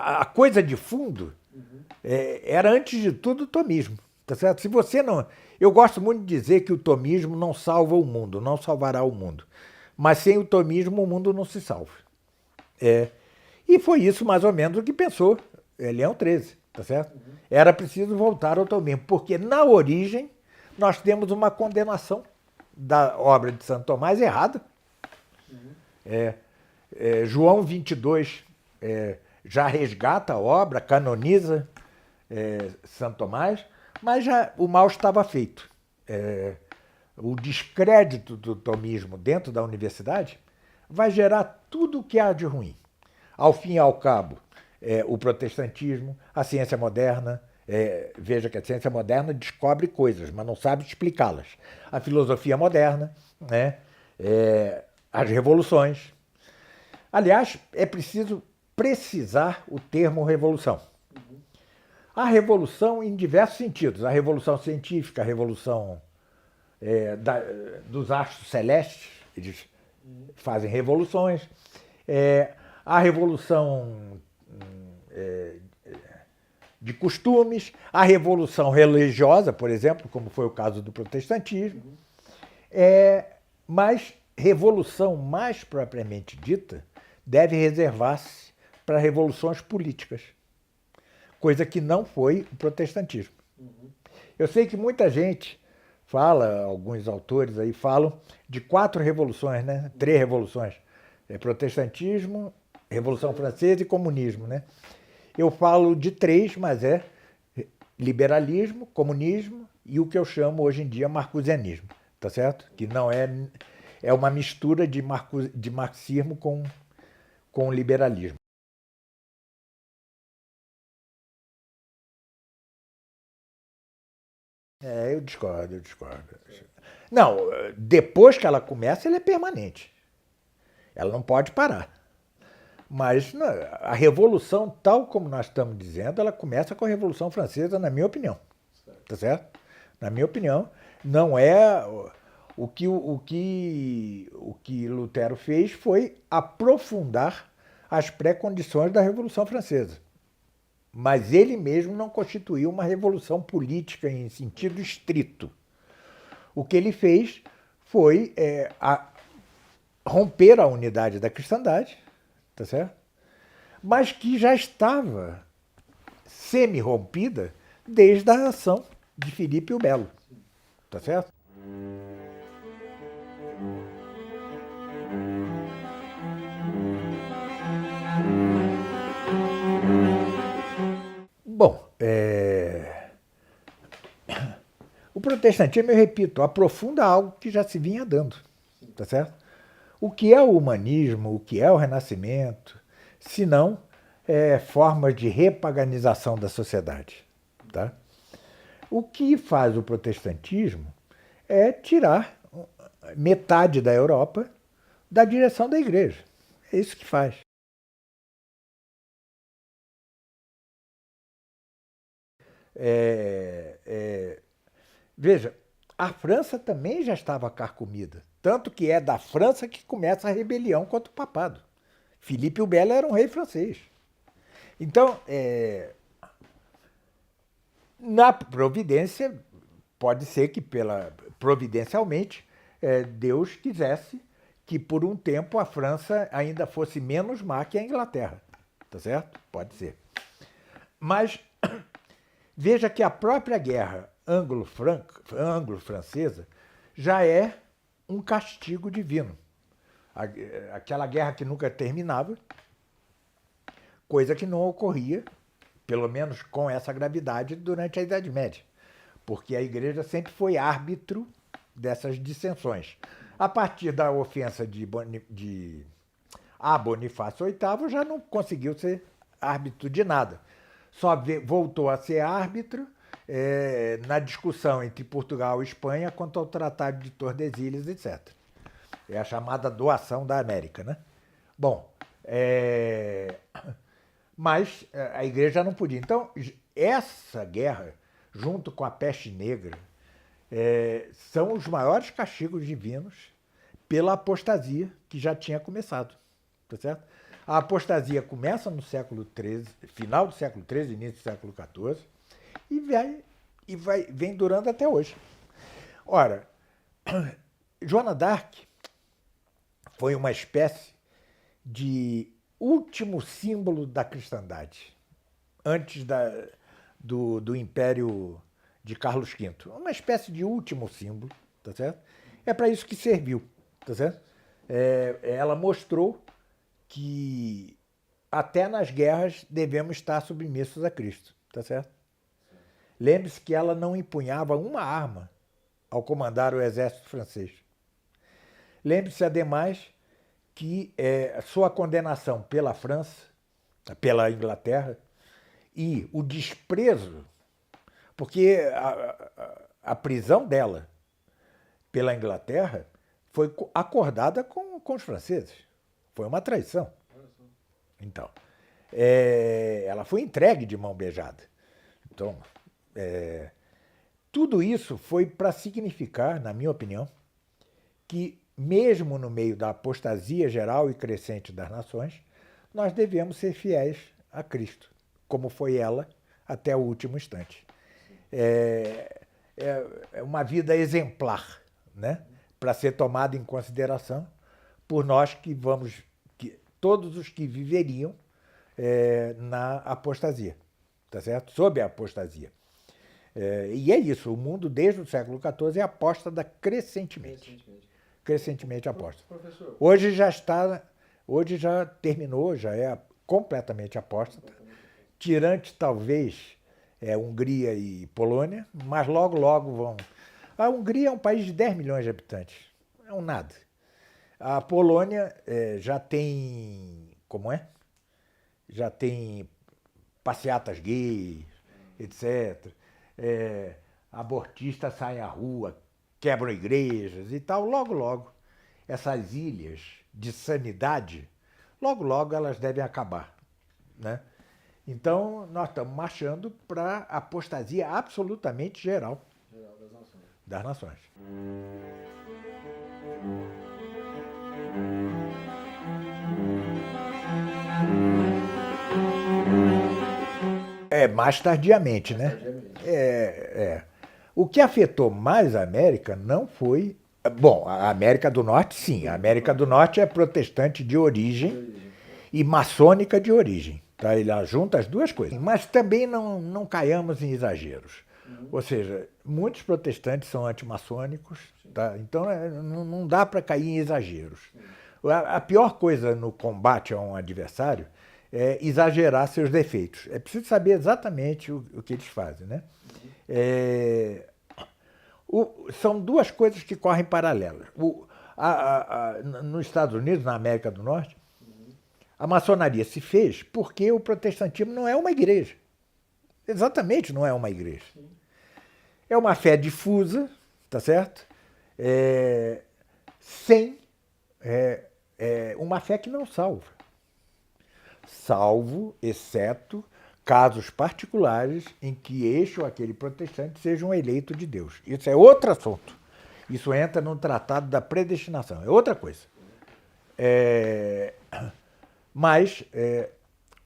A coisa de fundo era, antes de tudo, o tomismo. Tá certo? Se você não... Eu gosto muito de dizer que o tomismo não salva o mundo, não salvará o mundo. Mas sem o tomismo, o mundo não se salva. E foi isso, mais ou menos, o que pensou Leão XIII. Tá certo? Era preciso voltar ao tomismo, porque, na origem, nós temos uma condenação da obra de Santo Tomás errada. João 22 já resgata a obra, canoniza Santo Tomás, mas já o mal estava feito. O descrédito do tomismo dentro da universidade vai gerar tudo o que há de ruim. Ao fim e ao cabo, o protestantismo, a ciência moderna, veja que a ciência moderna descobre coisas, mas não sabe explicá-las. A filosofia moderna, né? As revoluções. Aliás, é preciso precisar o termo revolução. A revolução em diversos sentidos. A revolução científica, a revolução dos astros celestes, eles fazem revoluções. A revolução de costumes, a revolução religiosa, por exemplo, como foi o caso do protestantismo. Mas revolução mais propriamente dita deve reservar-se para revoluções políticas, coisa que não foi o protestantismo. Eu sei que muita gente fala, alguns autores aí falam de 4 revoluções, né? 3 revoluções. Protestantismo, Revolução Francesa e comunismo, né? Eu falo de 3, mas é liberalismo, comunismo e o que eu chamo hoje em dia marcusianismo, tá certo? Que não é uma mistura de marxismo com liberalismo. Eu discordo. Não, depois que ela começa, ela é permanente. Ela não pode parar. Mas a Revolução, tal como nós estamos dizendo, ela começa com a Revolução Francesa, na minha opinião. Tá certo? Na minha opinião, não é... O que Lutero fez foi aprofundar as pré-condições da Revolução Francesa. Mas ele mesmo não constituiu uma revolução política em sentido estrito. O que ele fez foi romper a unidade da cristandade, tá certo? Mas que já estava semi-rompida desde a ação de Filipe o Belo, tá certo? Bom, o protestantismo, eu repito, aprofunda algo que já se vinha dando, tá certo? O que é o humanismo, o que é o renascimento, se não formas de repaganização da sociedade, tá? O que faz o protestantismo é tirar metade da Europa da direção da igreja. É isso que faz. Veja, a França também já estava carcomida. Tanto que é da França que começa a rebelião contra o papado. Filipe o Belo era um rei francês. Então, na providência, pode ser que providencialmente Deus quisesse que por um tempo a França ainda fosse menos má que a Inglaterra. Tá certo? Pode ser. Mas veja que a própria guerra anglo-francesa já é um castigo divino. Aquela guerra que nunca terminava, coisa que não ocorria, pelo menos com essa gravidade, durante a Idade Média, porque a igreja sempre foi árbitro dessas dissensões. A partir da ofensa de Bonifácio VIII, já não conseguiu ser árbitro de nada. Só voltou a ser árbitro na discussão entre Portugal e Espanha quanto ao Tratado de Tordesilhas, etc. É a chamada doação da América, né? Bom, mas a igreja não podia. Então, essa guerra, junto com a peste negra, são os maiores castigos divinos pela apostasia que já tinha começado, tá certo? A apostasia começa no século XIII, final do século XIII, início do século XIV, e vem durando até hoje. Ora, Joana d'Arc foi uma espécie de último símbolo da cristandade, antes do Império de Carlos V. Uma espécie de último símbolo, tá certo? É para isso que serviu, tá certo? Ela mostrou que até nas guerras devemos estar submissos a Cristo, tá certo? Lembre-se que ela não empunhava uma arma ao comandar o exército francês. Lembre-se, ademais, que sua condenação pela França, pela Inglaterra, e o desprezo, porque a prisão dela pela Inglaterra foi acordada com os franceses. Foi uma traição. Então, ela foi entregue de mão beijada. Então, tudo isso foi para significar, na minha opinião, que mesmo no meio da apostasia geral e crescente das nações, nós devemos ser fiéis a Cristo, como foi ela até o último instante. É uma vida exemplar, né? Para ser tomada em consideração por nós todos os que viveriam na apostasia, tá certo? Sob a apostasia. E é isso, o mundo desde o século XIV aposta crescentemente. Crescentemente aposta. Professor. Hoje já terminou, já é completamente apóstata, tirante talvez Hungria e Polônia, mas logo vão. A Hungria é um país de 10 milhões de habitantes, é um nada. A Polônia já tem, já tem passeatas gays, etc. Abortistas saem à rua, quebram igrejas e tal. Logo, essas ilhas de sanidade, logo elas devem acabar, né? Então, nós estamos marchando para a apostasia absolutamente geral das nações. Mais tardiamente, né? O que afetou mais a América não foi... Bom, a América do Norte, sim. A América do Norte é protestante de origem e maçônica de origem. Tá? Ele junta as duas coisas. Mas também não caiamos em exageros. Ou seja, muitos protestantes são antimaçônicos, tá? Então não dá para cair em exageros. A pior coisa no combate a um adversário é exagerar seus defeitos. É preciso saber exatamente o que eles fazem, né? São duas coisas que correm paralelas. Nos Estados Unidos, na América do Norte, a maçonaria se fez porque o protestantismo não é uma igreja. Exatamente, não é uma igreja. É uma fé difusa, tá certo? Sem uma fé que não salva. Salvo, exceto casos particulares em que este ou aquele protestante seja um eleito de Deus. Isso é outro assunto. Isso entra no tratado da predestinação. É outra coisa. Mas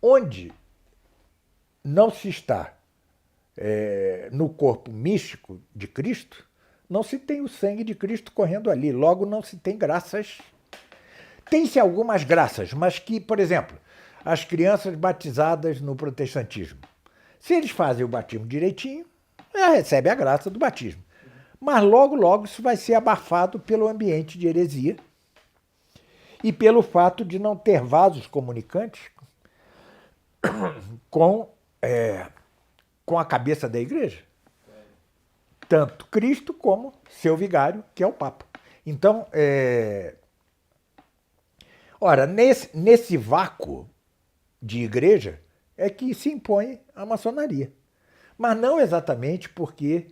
onde não se está no corpo místico de Cristo, não se tem o sangue de Cristo correndo ali. Logo, não se tem graças. Tem-se algumas graças, mas que, por exemplo, as crianças batizadas no protestantismo, se eles fazem o batismo direitinho, recebe a graça do batismo. Mas logo isso vai ser abafado pelo ambiente de heresia e pelo fato de não ter vasos comunicantes com a cabeça da igreja. Tanto Cristo como seu vigário, que é o Papa. Então, ora, nesse vácuo de igreja é que se impõe a maçonaria. Mas não exatamente porque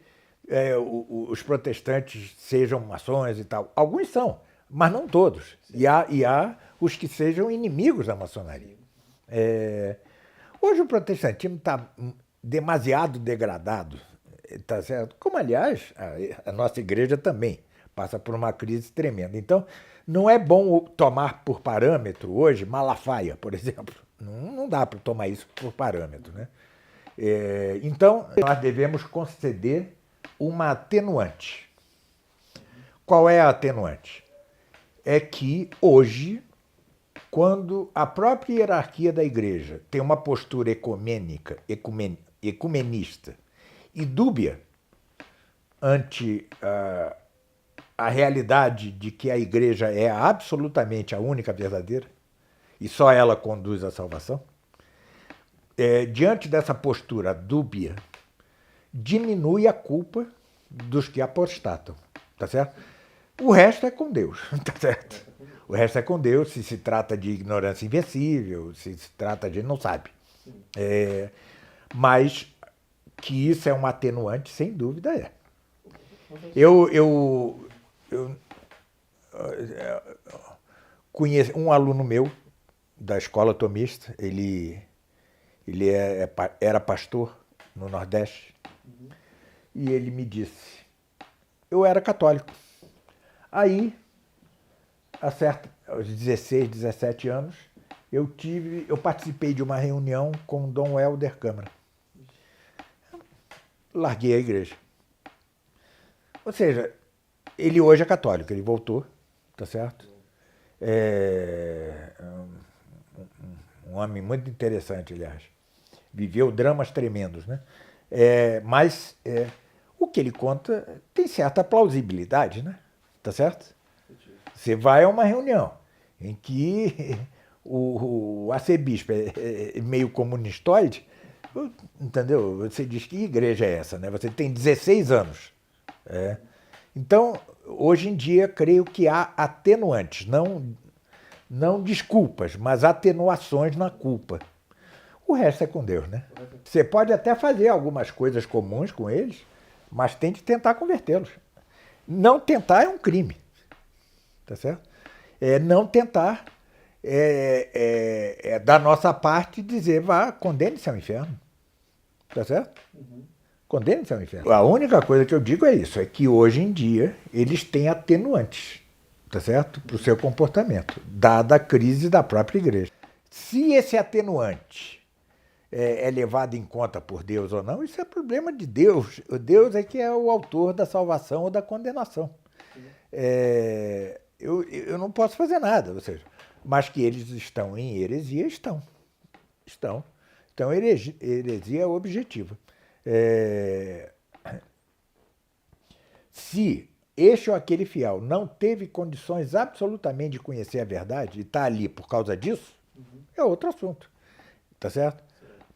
os protestantes sejam maçons e tal. Alguns são, mas não todos. E há os que sejam inimigos da maçonaria. Hoje o protestantismo está demasiado degradado, tá certo? Como, aliás, a nossa igreja também passa por uma crise tremenda. Então, não é bom tomar por parâmetro hoje Malafaia, por exemplo. Não dá para tomar isso por parâmetro, né? Então, nós devemos conceder uma atenuante. Qual é a atenuante? É que hoje, quando a própria hierarquia da igreja tem uma postura ecumenista e dúbia ante a realidade de que a igreja é absolutamente a única verdadeira, e só ela conduz à salvação, diante dessa postura dúbia, diminui a culpa dos que apostatam, tá certo? O resto é com Deus, tá certo? O resto é com Deus, se trata de ignorância invencível, se trata de... não sabe. Mas que isso é um atenuante, sem dúvida é. Eu conheci um aluno meu da escola tomista, ele era pastor no Nordeste, e ele me disse, eu era católico. Aí, aos 16, 17 anos, eu participei de uma reunião com Dom Helder Câmara. Larguei a igreja. Ou seja, ele hoje é católico, ele voltou, tá certo? Um homem muito interessante, aliás. Viveu dramas tremendos, né? Mas o que ele conta tem certa plausibilidade, né? Tá certo? Você vai a uma reunião em que o arcebispo é meio comunistoide, entendeu? Você diz, que igreja é essa, né? Você tem 16 anos. Então, hoje em dia, creio que há atenuantes, não desculpas, mas atenuações na culpa. O resto é com Deus, né? Você pode até fazer algumas coisas comuns com eles, mas tem que tentar convertê-los. Não tentar é um crime, tá certo? Não tentar da nossa parte dizer, vá, condene-se ao inferno, tá certo? Condene-se ao inferno. A única coisa que eu digo é isso, é que hoje em dia eles têm atenuantes, tá certo? Para o seu comportamento, dada a crise da própria igreja. Se esse atenuante é levado em conta por Deus ou não, isso é problema de Deus. O Deus é que é o autor da salvação ou da condenação. Eu não posso fazer nada, ou seja, mas que eles estão em heresia, estão. Então, heresia é objetiva. Se este ou aquele fiel não teve condições absolutamente de conhecer a verdade e está ali por causa disso, é outro assunto, tá certo?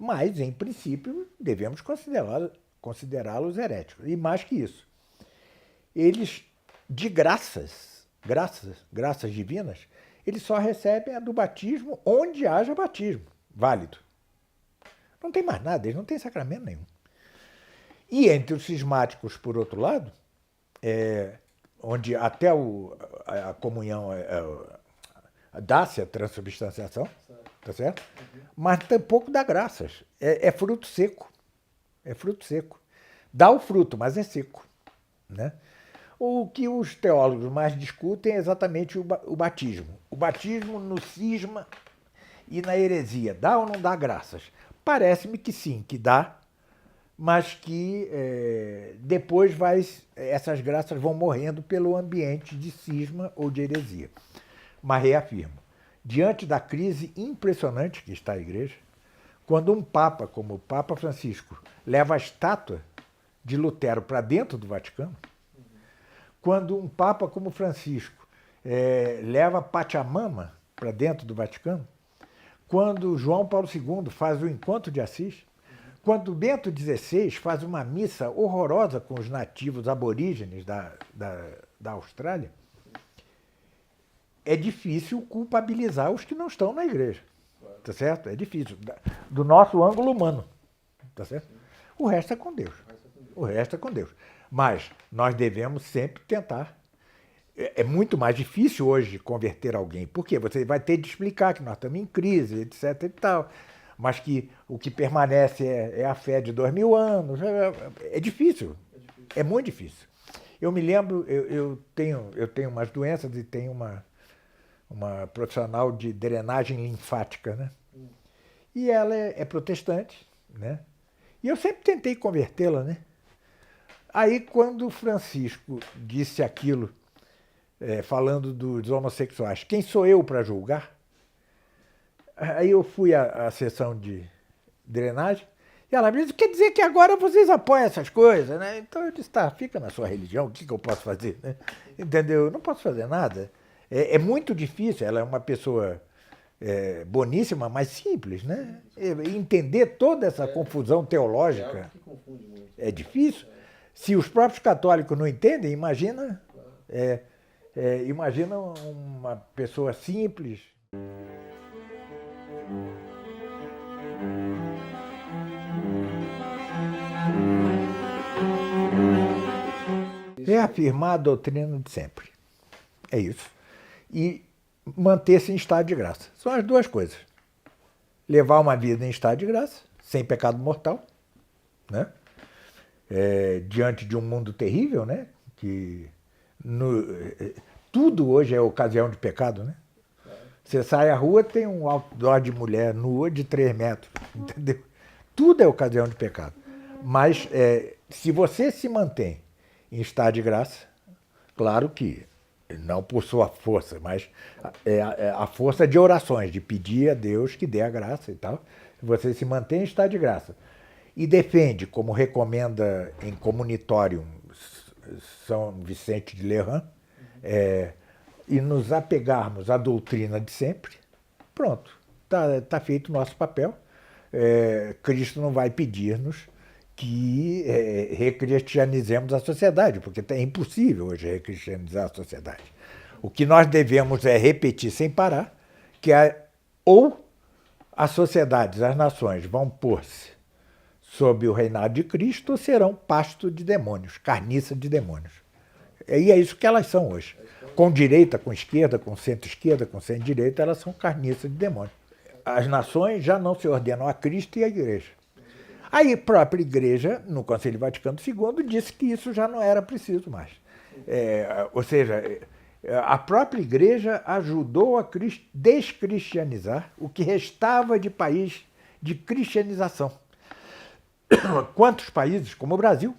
Mas, em princípio, devemos considerá-los heréticos. E mais que isso, eles, de graças divinas, eles só recebem a do batismo onde haja batismo válido. Não tem mais nada, eles não têm sacramento nenhum. E entre os cismáticos, por outro lado, onde até a comunhão dá-se a transubstanciação, tá certo? Mas tampouco dá graças. É fruto seco. É fruto seco. Dá o fruto, mas é seco, né? O que os teólogos mais discutem é exatamente o batismo. O batismo no cisma e na heresia. Dá ou não dá graças? Parece-me que sim, que dá, mas que depois essas graças vão morrendo pelo ambiente de cisma ou de heresia. Mas reafirmo, diante da crise impressionante que está a igreja, quando um papa como o Papa Francisco leva a estátua de Lutero para dentro do Vaticano, quando um papa como Francisco leva a Pachamama para dentro do Vaticano, quando João Paulo II faz o Encontro de Assis, quando Bento XVI faz uma missa horrorosa com os nativos aborígenes da Austrália, é difícil culpabilizar os que não estão na igreja, tá certo? É difícil, do nosso ângulo humano, tá certo? O resto é com Deus. O resto é com Deus. Mas nós devemos sempre tentar. É muito mais difícil hoje converter alguém. Por quê? Você vai ter de explicar que nós estamos em crise, etc. e tal. Mas que o que permanece é a fé de 2000 anos. É difícil. É muito difícil. Eu me lembro, eu tenho umas doenças e tenho uma profissional de drenagem linfática, né? E ela é protestante, né? E eu sempre tentei convertê-la, né? Aí, quando Francisco disse aquilo, falando dos homossexuais, quem sou eu para julgar? Aí eu fui à sessão de drenagem e ela me disse, quer dizer que agora vocês apoiam essas coisas, né? Então eu disse, tá, fica na sua religião, o que eu posso fazer? Né? Entendeu? Eu não posso fazer nada. É muito difícil, ela é uma pessoa boníssima, mas simples, né? Entender toda essa confusão teológica é difícil. Se os próprios católicos não entendem, imagina, imagina uma pessoa simples. Reafirmar a doutrina de sempre. É isso. E manter-se em estado de graça. São as duas coisas. Levar uma vida em estado de graça, sem pecado mortal, né? Diante de um mundo terrível, né? Que tudo hoje é ocasião de pecado, né? Você sai à rua, tem um outdoor de mulher nua de 3 metros, entendeu? Tudo é ocasião de pecado. Mas se você se mantém em estado de graça, claro que não por sua força, mas a força de orações, de pedir a Deus que dê a graça e tal. Você se mantém em estado de graça e defende, como recomenda em Communitorium São Vicente de Lerran, e nos apegarmos à doutrina de sempre, pronto, tá feito o nosso papel. Cristo não vai pedir-nos que recristianizemos a sociedade, porque é impossível hoje recristianizar a sociedade. O que nós devemos é repetir sem parar, que ou as sociedades, as nações vão pôr-se sob o reinado de Cristo ou serão pasto de demônios, carniça de demônios. E é isso que elas são hoje. Com direita, com esquerda, com centro-esquerda, com centro-direita, elas são carniça de demônios. As nações já não se ordenam a Cristo e à Igreja. Aí a própria Igreja, no Concílio Vaticano II, disse que isso já não era preciso mais. Ou seja, a própria Igreja ajudou a descristianizar o que restava de país de cristianização. Quantos países, como o Brasil,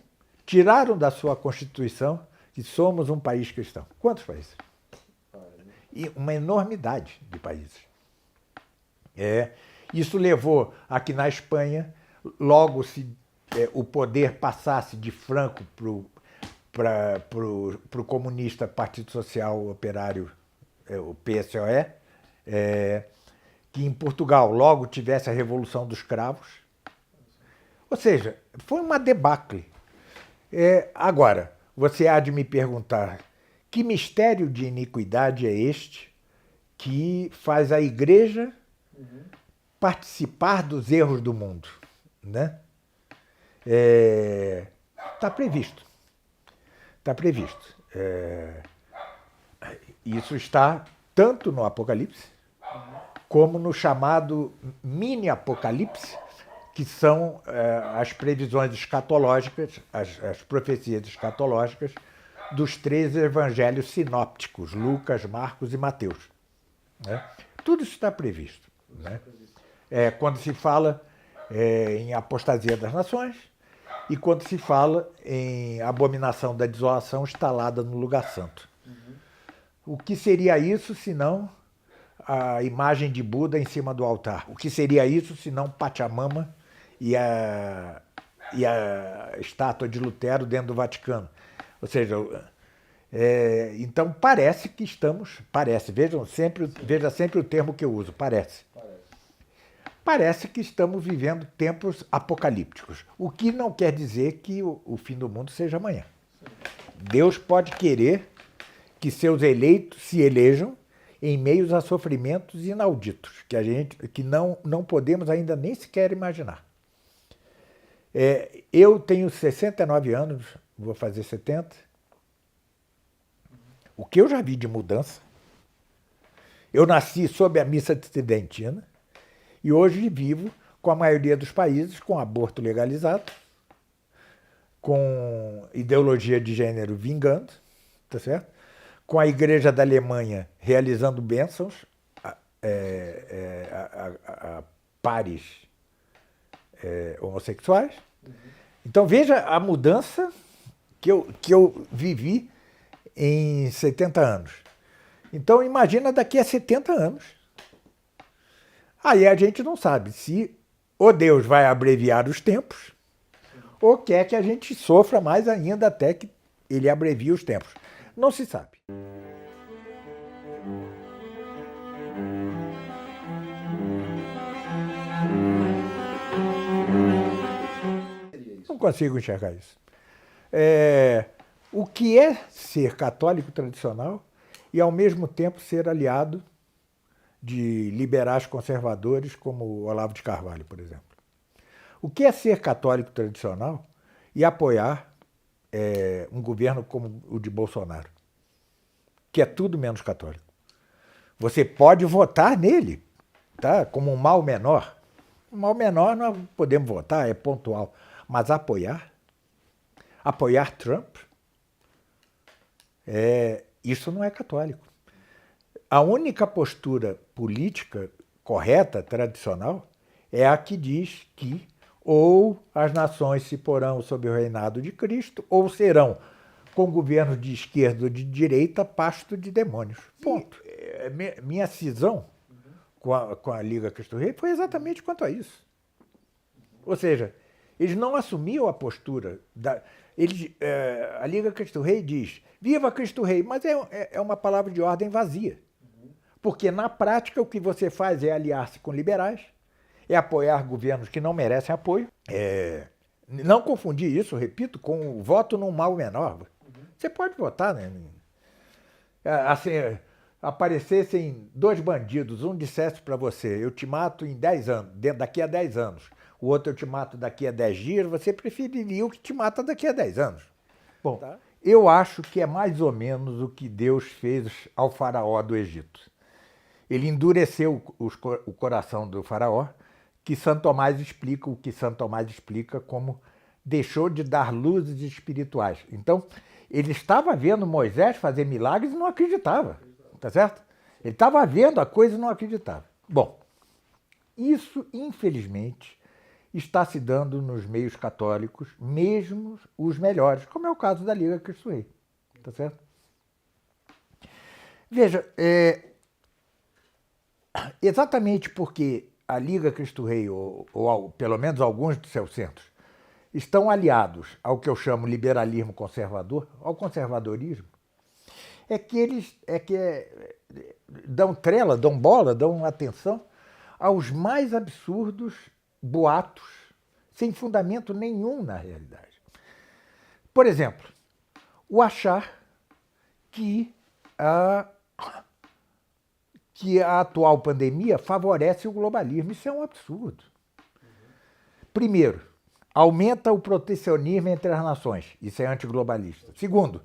tiraram da sua Constituição que somos um país cristão? Quantos países? E uma enormidade de países. Isso levou a que na Espanha logo o poder passasse de Franco para o comunista Partido Social Operário, o PSOE, que em Portugal logo tivesse a Revolução dos Cravos. Ou seja, foi uma debacle. Agora, você há de me perguntar, que mistério de iniquidade é este que faz a Igreja participar dos erros do mundo? Né? Está previsto. Está previsto. Isso está tanto no Apocalipse como no chamado mini-apocalipse, que são as previsões escatológicas, as profecias escatológicas dos 3 evangelhos sinópticos, Lucas, Marcos e Mateus. Né? Tudo isso está previsto. Né? Quando se fala em apostasia das nações e quando se fala em abominação da desolação instalada no lugar santo. O que seria isso senão a imagem de Buda em cima do altar? O que seria isso senão Pachamama e a estátua de Lutero dentro do Vaticano? Ou seja, então parece que estamos... Veja sempre o termo que eu uso, parece. Parece que estamos vivendo tempos apocalípticos, o que não quer dizer que o fim do mundo seja amanhã. Deus pode querer que seus eleitos se elejam em meio a sofrimentos inauditos, que não podemos ainda nem sequer imaginar. Eu tenho 69 anos, vou fazer 70. O que eu já vi de mudança? Eu nasci sob a missa tridentina, e hoje vivo com a maioria dos países com aborto legalizado, com ideologia de gênero vingando, tá certo? Com a Igreja da Alemanha realizando bênçãos a pares homossexuais. Então veja a mudança que eu vivi em 70 anos. Então imagina daqui a 70 anos. Aí a gente não sabe se ou Deus vai abreviar os tempos ou quer que a gente sofra mais ainda até que ele abrevie os tempos. Não se sabe. consigo enxergar isso. O que é ser católico tradicional e, ao mesmo tempo, ser aliado de liberais conservadores como o Olavo de Carvalho, por exemplo. O que é ser católico tradicional e apoiar um governo como o de Bolsonaro, que é tudo menos católico. Você pode votar nele, tá? Como um mal menor. Um mal menor nós podemos votar, é pontual. Mas apoiar Trump, isso não é católico. A única postura política correta, tradicional, é a que diz que ou as nações se porão sob o reinado de Cristo, ou serão, com governos de esquerda ou de direita, pasto de demônios. Ponto. Minha cisão com a Liga Cristo Rei foi exatamente quanto a isso. Ou seja, eles não assumiam a postura. A Liga Cristo Rei diz, viva Cristo Rei, mas é uma palavra de ordem vazia. Porque, na prática, o que você faz é aliar-se com liberais, é apoiar governos que não merecem apoio. Não confundir isso, repito, com o voto num mal menor. Você pode votar, né? Assim, aparecessem dois bandidos, um dissesse para você, eu te mato em 10 anos, daqui a 10 anos. O outro eu te mato daqui a 10 dias, você preferiria o que te mata daqui a 10 anos. Bom, tá. Eu acho que é mais ou menos o que Deus fez ao faraó do Egito. Ele endureceu o coração do faraó, que Santo Tomás explica, o que Santo Tomás explica como deixou de dar luzes espirituais. Então, ele estava vendo Moisés fazer milagres e não acreditava, tá certo? Ele estava vendo a coisa e não acreditava. Bom, isso, infelizmente, está se dando nos meios católicos, mesmo os melhores, como é o caso da Liga Cristo Rei, tá certo? Veja, exatamente porque a Liga Cristo Rei, ou pelo menos alguns de seus centros, estão aliados ao que eu chamo liberalismo conservador, ao conservadorismo, é que eles dão trela, dão bola, dão atenção aos mais absurdos boatos, sem fundamento nenhum na realidade. Por exemplo, o achar que a atual pandemia favorece o globalismo. Isso é um absurdo. Primeiro, aumenta o protecionismo entre as nações. Isso é antiglobalista. Segundo,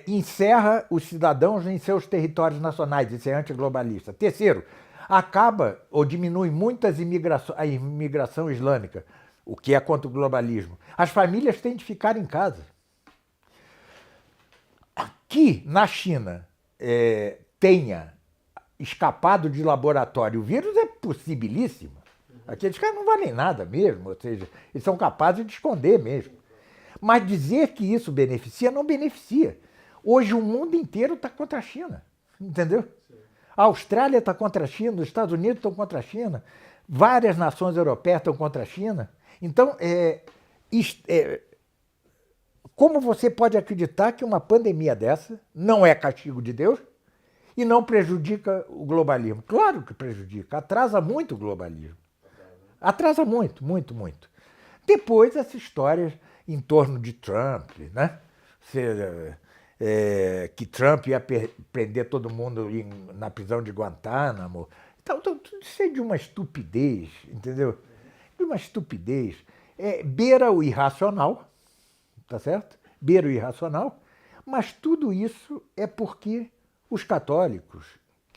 encerra os cidadãos em seus territórios nacionais. Isso é antiglobalista. Terceiro, acaba ou diminui muito a imigração islâmica, o que é contra o globalismo. As famílias têm de ficar em casa. Que na China tenha escapado de laboratório o vírus é possibilíssimo. Aqueles caras não valem nada mesmo, ou seja, eles são capazes de esconder mesmo. Mas dizer que isso beneficia, não beneficia. Hoje o mundo inteiro está contra a China, entendeu? A Austrália está contra a China, os Estados Unidos estão contra a China, várias nações europeias estão contra a China. Então, como você pode acreditar que uma pandemia dessa não é castigo de Deus e não prejudica o globalismo? Claro que prejudica, atrasa muito o globalismo. Atrasa muito, muito, muito. Depois, essa história em torno de Trump, né? Que Trump ia prender todo mundo na prisão de Guantánamo. Então, tudo isso é de uma estupidez, entendeu? De uma estupidez. Beira o irracional, tá certo? Beira o irracional, mas tudo isso é porque os católicos,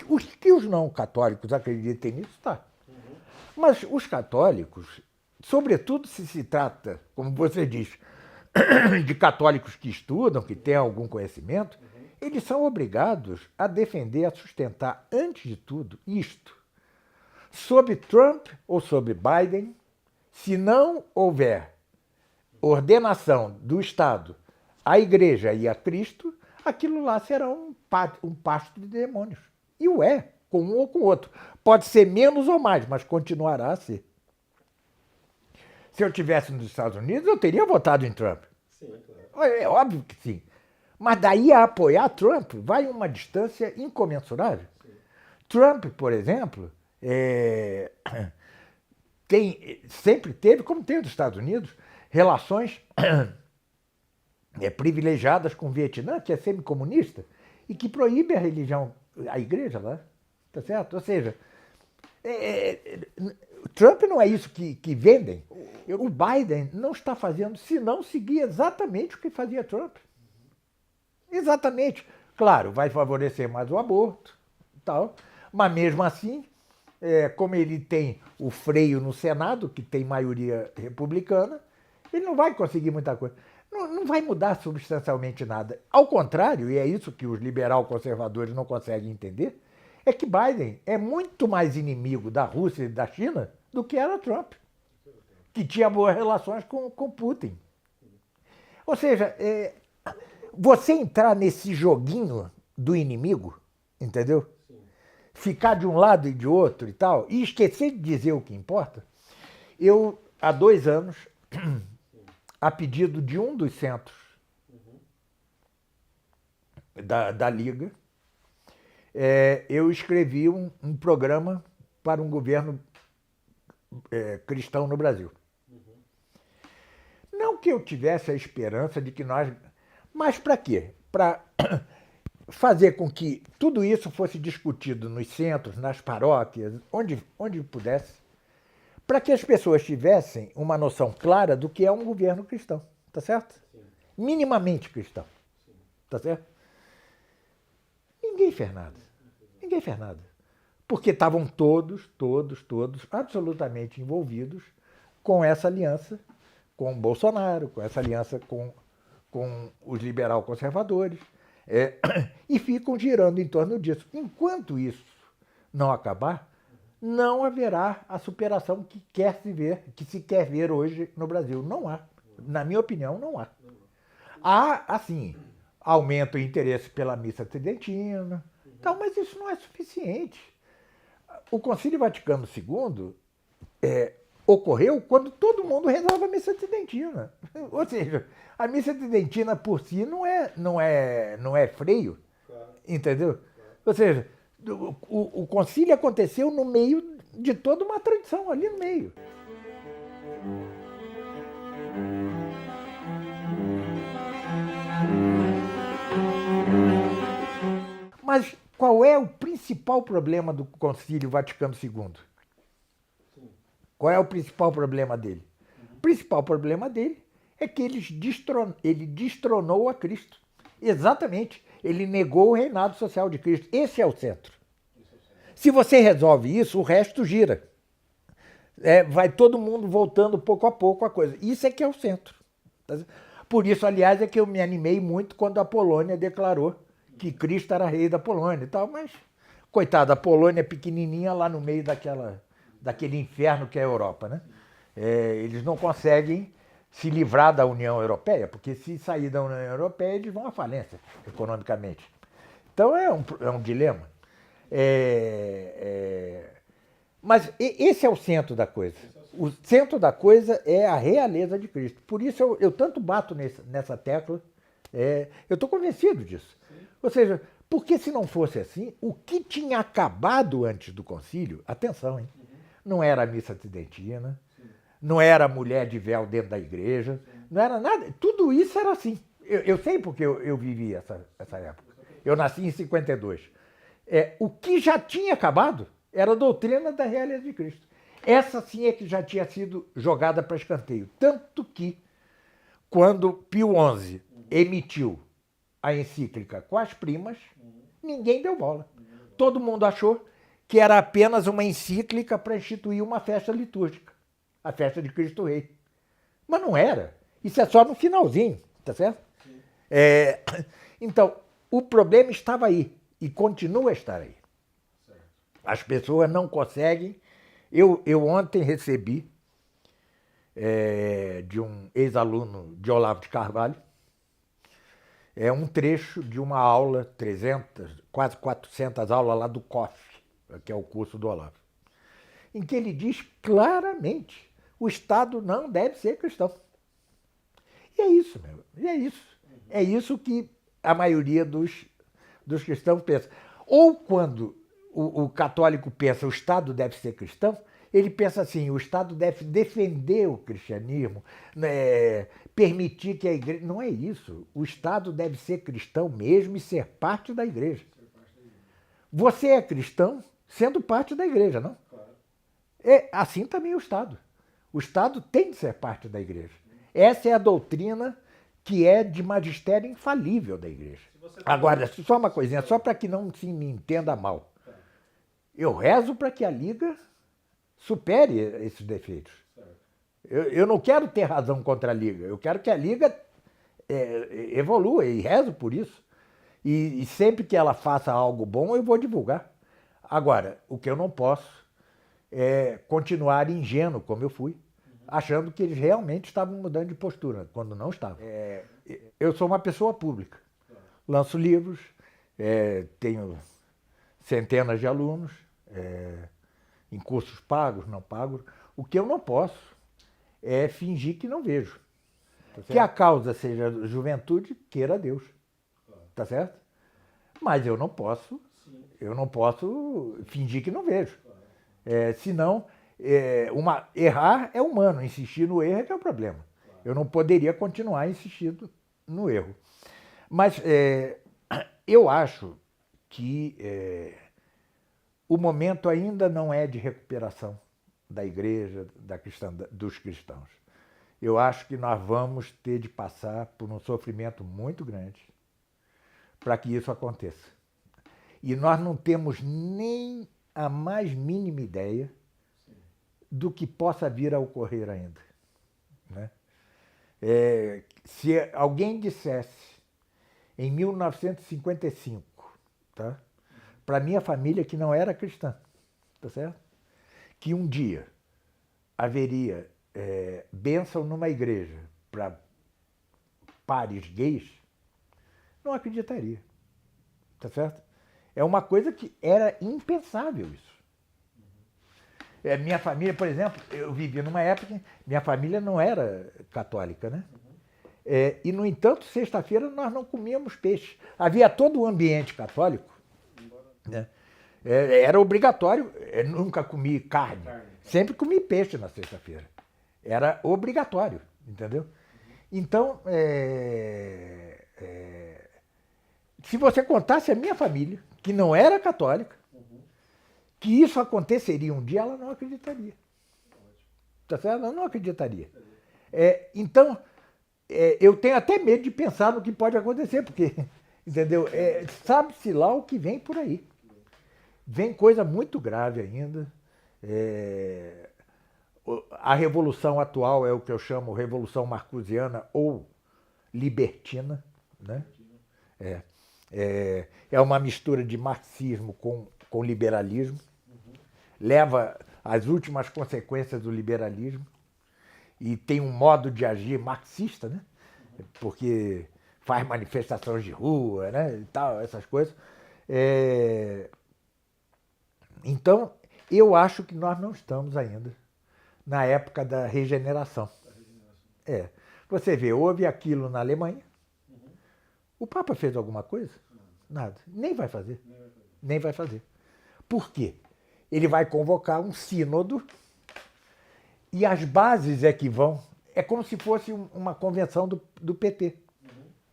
os não católicos acreditem nisso, tá? Mas os católicos, sobretudo se trata, como você diz, de católicos que estudam, que têm algum conhecimento, eles são obrigados a defender, a sustentar, antes de tudo, isto. Sob Trump ou sob Biden, se não houver ordenação do Estado à Igreja e a Cristo, aquilo lá será um pasto de demônios. E o é, com um ou com o outro. Pode ser menos ou mais, mas continuará a ser. Se eu estivesse nos Estados Unidos, eu teria votado em Trump. Sim, claro. É óbvio que sim. Mas daí a apoiar Trump vai uma distância incomensurável. Sim. Trump, por exemplo, sempre teve, como tem nos Estados Unidos, relações privilegiadas com o Vietnã, que é semicomunista, e que proíbe a religião, a igreja lá, tá certo? Ou seja, Trump não é isso que vendem. O Biden não está fazendo senão seguir exatamente o que fazia Trump. Exatamente. Claro, vai favorecer mais o aborto, tal, mas mesmo assim, como ele tem o freio no Senado, que tem maioria republicana, ele não vai conseguir muita coisa. Não vai mudar substancialmente nada. Ao contrário, e é isso que os liberal-conservadores não conseguem entender, é que Biden é muito mais inimigo da Rússia e da China do que era Trump, que tinha boas relações com Putin. Ou seja, você entrar nesse joguinho do inimigo, entendeu? Ficar de um lado e de outro e tal, e esquecer de dizer o que importa. Eu, há 2 anos, a pedido de um dos centros da Liga, eu escrevi um programa para um governo cristão no Brasil. Não que eu tivesse a esperança de que nós... Mas para quê? Para fazer com que tudo isso fosse discutido nos centros, nas paróquias, onde pudesse, para que as pessoas tivessem uma noção clara do que é um governo cristão, tá certo? Sim. Minimamente cristão, sim. Tá certo? Ninguém fez nada. Ninguém fez nada. Porque estavam todos absolutamente envolvidos com essa aliança com o Bolsonaro, com essa aliança com os liberal-conservadores, e ficam girando em torno disso. Enquanto isso não acabar, não haverá a superação que se quer ver hoje no Brasil. Não há. Na minha opinião, não há. Há, assim, aumenta o interesse pela missa tridentina, tal, mas isso não é suficiente. O Concílio Vaticano II ocorreu quando todo mundo rezava a missa tridentina. Ou seja, a missa tridentina por si não é freio, claro. Entendeu? Claro. Ou seja, o concílio aconteceu no meio de toda uma tradição, ali no meio. Mas qual é o principal problema do Concílio Vaticano II? Qual é o principal problema dele? O principal problema dele é que ele destronou a Cristo. Exatamente. Ele negou o reinado social de Cristo. Esse é o centro. Se você resolve isso, o resto gira. Vai todo mundo voltando pouco a pouco a coisa. Isso é que é o centro. Por isso, aliás, é que eu me animei muito quando a Polônia declarou que Cristo era rei da Polônia e tal, mas, coitada, a Polônia é pequenininha lá no meio daquele inferno que é a Europa, né? Eles não conseguem se livrar da União Europeia, porque se sair da União Europeia, eles vão à falência economicamente. Então é um dilema. Mas esse é o centro da coisa. O centro da coisa é a realeza de Cristo. Por isso eu tanto bato nessa tecla. Eu estou convencido disso. Sim. Ou seja, porque se não fosse assim, o que tinha acabado antes do concílio, atenção, hein? Não era a missa tridentina, não era a mulher de véu dentro da igreja, não era nada. Tudo isso era assim. Eu sei porque eu vivi essa época. Eu nasci em 52. O que já tinha acabado era a doutrina da realeza de Cristo. Essa sim é que já tinha sido jogada para escanteio. Tanto que, quando Pio XI emitiu a encíclica com as primas, ninguém deu bola. Todo mundo achou que era apenas uma encíclica para instituir uma festa litúrgica, a festa de Cristo Rei. Mas não era. Isso é só no finalzinho, tá certo? Então, o problema estava aí e continua a estar aí. As pessoas não conseguem. Eu ontem recebi de um ex-aluno de Olavo de Carvalho um trecho de uma aula, 300, quase 400 aulas lá do COF, que é o curso do Olavo, em que ele diz claramente: o Estado não deve ser cristão. E é isso, meu. E é isso. É isso que a maioria dos cristãos pensa. Ou quando o católico pensa o Estado deve ser cristão, Ele pensa assim, o Estado deve defender o cristianismo, né, permitir que a igreja... Não é isso. O Estado deve ser cristão mesmo e ser parte da igreja. Você é cristão sendo parte da igreja, não? É assim também o Estado. O Estado tem de ser parte da igreja. Essa é a doutrina que é de magistério infalível da igreja. Agora, só uma coisinha, só para que não se me entenda mal. Eu rezo para que a Liga supere esses defeitos. Eu não quero ter razão contra a Liga, eu quero que a Liga evolua e rezo por isso. E sempre que ela faça algo bom, eu vou divulgar. Agora, o que eu não posso é continuar ingênuo, como eu fui, achando que eles realmente estavam mudando de postura, quando não estavam. Eu sou uma pessoa pública, lanço livros, tenho centenas de alunos, em cursos pagos, não pagos. O que eu não posso é fingir que não vejo. Que a causa seja juventude, queira Deus. Tá certo? Mas eu não posso fingir que não vejo. Senão, errar é humano, insistir no erro é que é o problema. Eu não poderia continuar insistindo no erro. Mas eu acho que o momento ainda não é de recuperação da igreja, dos cristãos. Eu acho que nós vamos ter de passar por um sofrimento muito grande para que isso aconteça. E nós não temos nem a mais mínima ideia do que possa vir a ocorrer ainda. Né? Se alguém dissesse, em 1955, tá? Para minha família que não era cristã, tá certo? Que um dia haveria bênção numa igreja para pares gays, não acreditaria, tá certo? É uma coisa que era impensável isso. Minha família, por exemplo, eu vivia numa época que minha família não era católica, né? E, no entanto, sexta-feira nós não comíamos peixe. Havia todo o ambiente católico, né? Era obrigatório, nunca comi carne, sempre comi peixe na sexta-feira. Era obrigatório, entendeu? Então, se você contasse a minha família, que não era católica, que isso aconteceria um dia, ela não acreditaria. Tá certo? Ela não acreditaria. Então, eu tenho até medo de pensar no que pode acontecer, porque, entendeu? Sabe-se lá o que vem por aí. Vem coisa muito grave ainda. A revolução atual é o que eu chamo revolução marcusiana ou libertina, né? É uma mistura de marxismo com liberalismo. Leva às últimas consequências do liberalismo e tem um modo de agir marxista, né? Porque faz manifestações de rua, né? E tal, essas coisas. Então, eu acho que nós não estamos ainda na época da regeneração. Você vê, houve aquilo na Alemanha. O Papa fez alguma coisa? Nada. Nem vai fazer. Nem vai fazer. Por quê? Ele vai convocar um sínodo e as bases é que vão. É como se fosse uma convenção do PT.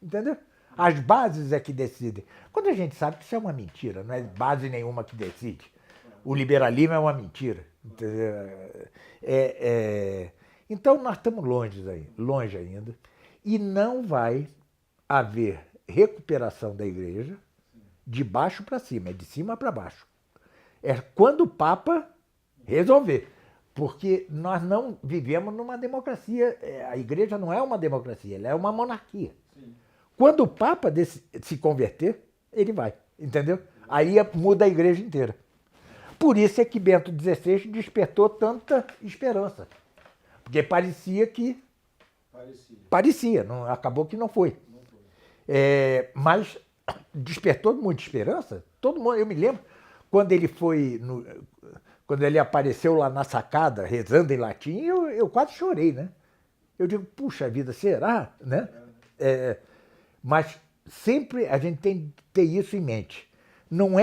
Entendeu? As bases é que decidem. Quando a gente sabe que isso é uma mentira, não é base nenhuma que decide. O liberalismo é uma mentira. Entendeu? Então nós estamos longe ainda. E não vai haver recuperação da igreja de baixo para cima, é de cima para baixo. É quando o Papa resolver. Porque nós não vivemos numa democracia. A igreja não é uma democracia, ela é uma monarquia. Sim. Quando o Papa se converter, ele vai, entendeu? Aí muda a igreja inteira. Por isso é que Bento XVI despertou tanta esperança. Porque parecia que... Parecia, não, acabou que não foi. Mas despertou muita esperança. Todo mundo, eu me lembro, quando ele apareceu lá na sacada, rezando em latim, eu quase chorei, né? Eu digo, puxa vida, será? Né? Mas sempre a gente tem que ter isso em mente. Não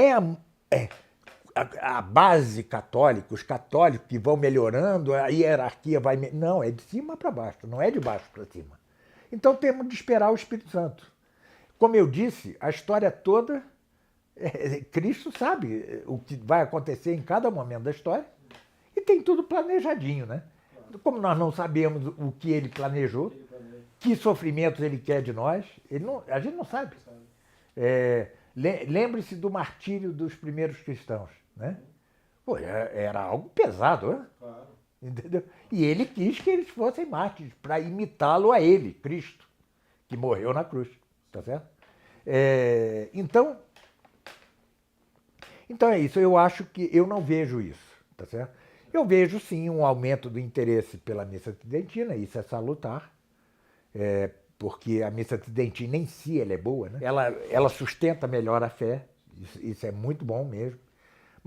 a base católica, os católicos que vão melhorando, a hierarquia vai... Não, é de cima para baixo, não é de baixo para cima. Então temos de esperar o Espírito Santo. Como eu disse, a história toda, Cristo sabe o que vai acontecer em cada momento da história e tem tudo planejadinho, né? Como nós não sabemos o que ele planejou, que sofrimentos ele quer de nós, a gente não sabe. Lembre-se do martírio dos primeiros cristãos, né? Pô, era algo pesado, né? Claro. Entendeu? E ele quis que eles fossem mártires para imitá-lo a ele, Cristo, que morreu na cruz, tá certo? Então é isso. Eu acho que eu não vejo isso, tá certo? Eu vejo sim um aumento do interesse pela missa tridentina, isso é salutar, porque a missa tridentina em si ela é boa, né? Ela sustenta melhor a fé, isso é muito bom mesmo.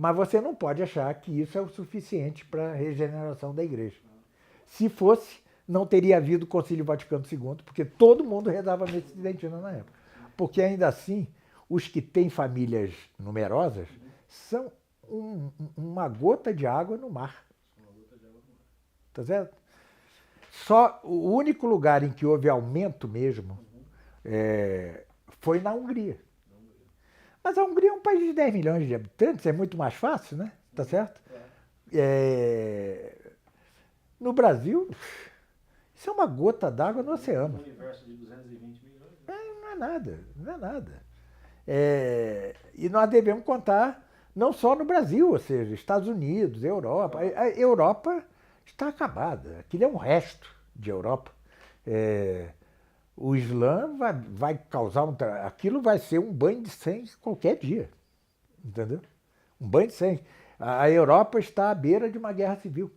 Mas você não pode achar que isso é o suficiente para a regeneração da igreja. Se fosse, não teria havido o Concílio Vaticano II, porque todo mundo rezava a missa tridentina na época. Porque ainda assim, os que têm famílias numerosas são uma gota de água no mar. Tá certo? Só o único lugar em que houve aumento mesmo foi na Hungria. Mas a Hungria é um país de 10 milhões de habitantes, é muito mais fácil, né? Tá certo? No Brasil, isso é uma gota d'água no oceano. Um universo de 220 milhões. Não é nada, não é nada. E nós devemos contar não só no Brasil, ou seja, Estados Unidos, Europa. A Europa está acabada. Aquilo é um resto de Europa. O Islã vai causar aquilo vai ser um banho de sangue qualquer dia. Entendeu? Um banho de sangue. A Europa está à beira de uma guerra civil.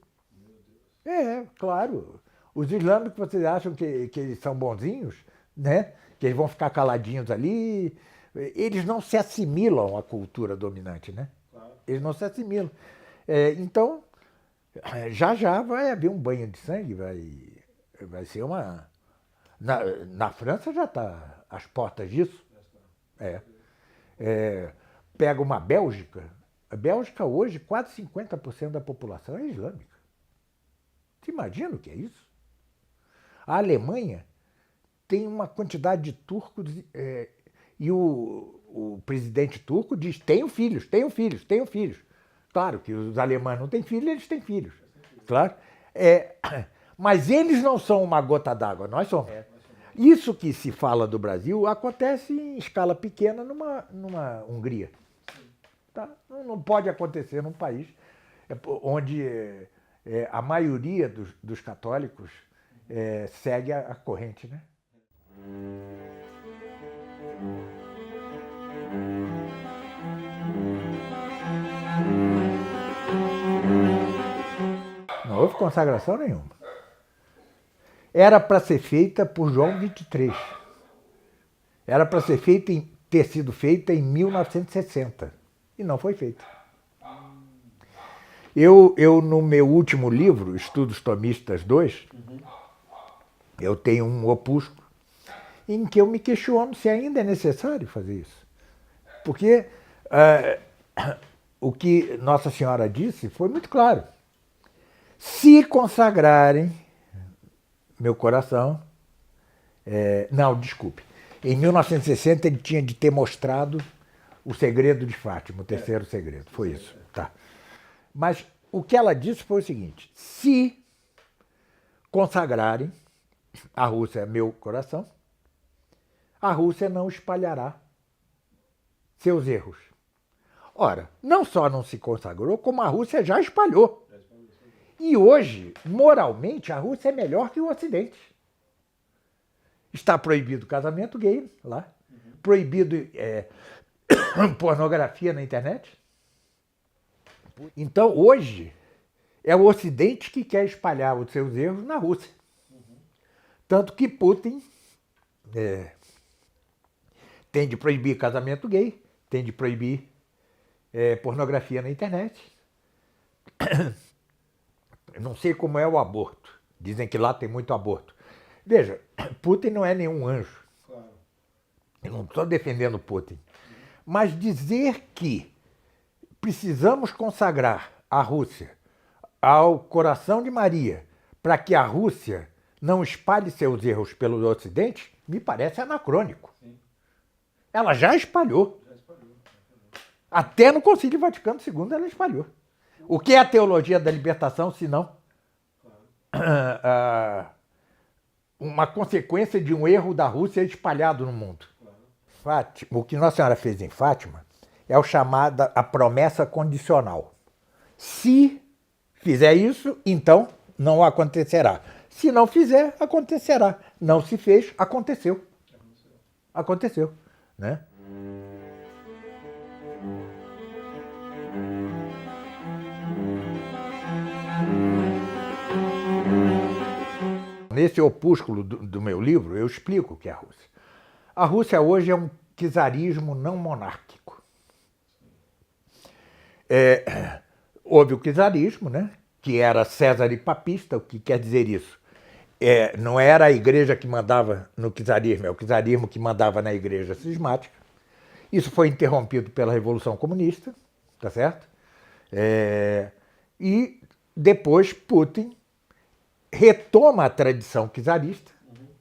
Claro. Os islâmicos, vocês acham que eles são bonzinhos, né? Que eles vão ficar caladinhos ali. Eles não se assimilam à cultura dominante, né? Claro. Eles não se assimilam. Então, já vai haver um banho de sangue, vai ser uma... Na França já está às portas disso. Pega uma Bélgica. A Bélgica hoje, quase 50% da população é islâmica. Você imagina o que é isso? A Alemanha tem uma quantidade de turcos e o presidente turco diz: tenho filhos, tenho filhos, tenho filhos. Claro que os alemães não têm filhos, eles têm filhos. Claro. Mas eles não são uma gota d'água, nós somos. Isso que se fala do Brasil acontece em escala pequena numa Hungria. Tá? Não pode acontecer num país onde a maioria dos católicos segue a corrente, né? Não houve consagração nenhuma. Era para ser feita por João XXIII. Era para ter sido feita em 1960. E não foi feita. Eu no meu último livro, Estudos Tomistas 2, eu tenho um opúsculo em que eu me questiono se ainda é necessário fazer isso. Porque o que Nossa Senhora disse foi muito claro. Se consagrarem meu coração... não, desculpe. Em 1960 ele tinha de ter mostrado o segredo de Fátima, o terceiro segredo. Foi isso. Tá. Mas o que ela disse foi o seguinte: se consagrarem a Rússia é meu coração, a Rússia não espalhará seus erros. Ora, não só não se consagrou, como a Rússia já espalhou. E hoje, moralmente, a Rússia é melhor que o Ocidente. Está proibido o casamento gay lá, proibido pornografia na internet. Então, hoje, é o Ocidente que quer espalhar os seus erros na Rússia. Tanto que Putin tem de proibir casamento gay, tem de proibir pornografia na internet. Não sei como é o aborto. Dizem que lá tem muito aborto. Veja, Putin não é nenhum anjo. Eu não estou defendendo Putin. Mas dizer que precisamos consagrar a Rússia ao coração de Maria para que a Rússia não espalhe seus erros pelo Ocidente, me parece anacrônico. Sim. Ela já espalhou. Já espalhou. Até no Concílio Vaticano II ela espalhou. O que é a teologia da libertação, se não uma consequência de um erro da Rússia espalhado no mundo? Fátima, o que Nossa Senhora fez em Fátima é o chamado a promessa condicional. Se fizer isso, então não acontecerá. Se não fizer, acontecerá. Não se fez, aconteceu. Aconteceu, né? Nesse opúsculo do meu livro, eu explico o que é a Rússia. A Rússia hoje é um czarismo não monárquico. Houve o czarismo, né? Que era César e papista. O que quer dizer isso? Não era a igreja que mandava no czarismo, é o czarismo que mandava na igreja cismática. Isso foi interrompido pela Revolução Comunista, tá certo? E depois Putin retoma a tradição czarista,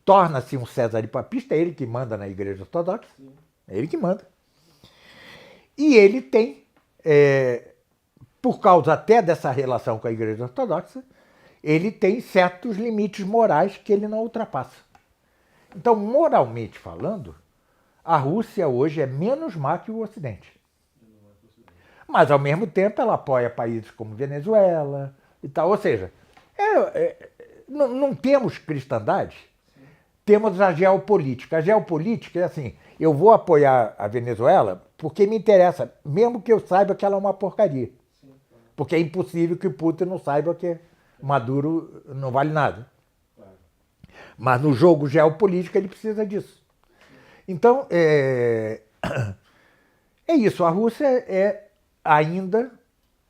torna-se um César e papista, é ele que manda na igreja ortodoxa, é ele que manda. E ele tem, por causa até dessa relação com a igreja ortodoxa, ele tem certos limites morais que ele não ultrapassa. Então, moralmente falando, a Rússia hoje é menos má que o Ocidente. Mas, ao mesmo tempo, ela apoia países como Venezuela e tal. Ou seja, não temos cristandade, temos a geopolítica. A geopolítica é assim, eu vou apoiar a Venezuela porque me interessa, mesmo que eu saiba que ela é uma porcaria. Porque é impossível que o Putin não saiba que Maduro não vale nada. Mas no jogo geopolítico ele precisa disso. Então, é isso. A Rússia é ainda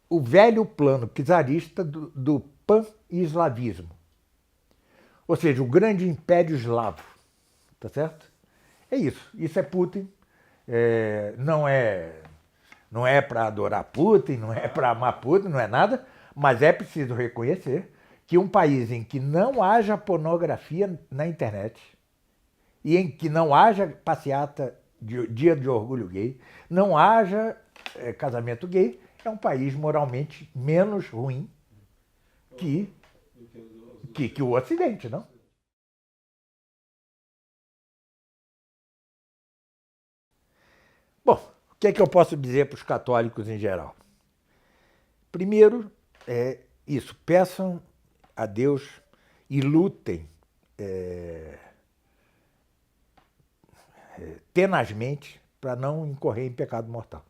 o velho plano czarista do pan-eslavismo. Ou seja, o grande império eslavo. Tá certo? É isso. Isso é Putin. Não é para adorar Putin, não é para amar Putin, não é nada, mas é preciso reconhecer que um país em que não haja pornografia na internet e em que não haja passeata de dia de orgulho gay, não haja casamento gay, é um país moralmente menos ruim que o Ocidente, não? Bom, o que é que eu posso dizer para os católicos em geral? Primeiro, isso, peçam a Deus e lutem tenazmente para não incorrer em pecado mortal.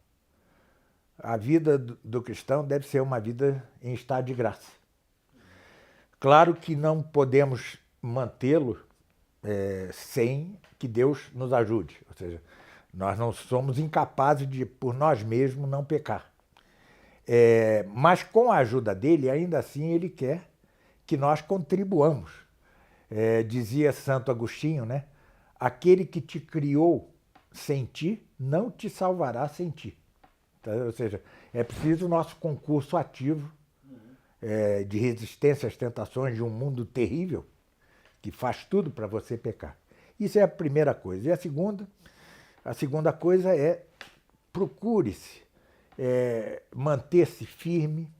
A vida do cristão deve ser uma vida em estado de graça. Claro que não podemos mantê-lo sem que Deus nos ajude. Ou seja, nós não somos incapazes de, por nós mesmos, não pecar. Mas com a ajuda dele, ainda assim, ele quer que nós contribuamos. Dizia Santo Agostinho, né? Aquele que te criou sem ti, não te salvará sem ti. Tá? Ou seja, é preciso o nosso concurso ativo de resistência às tentações de um mundo terrível que faz tudo para você pecar. Isso é a primeira coisa. E a segunda coisa é procure-se manter-se firme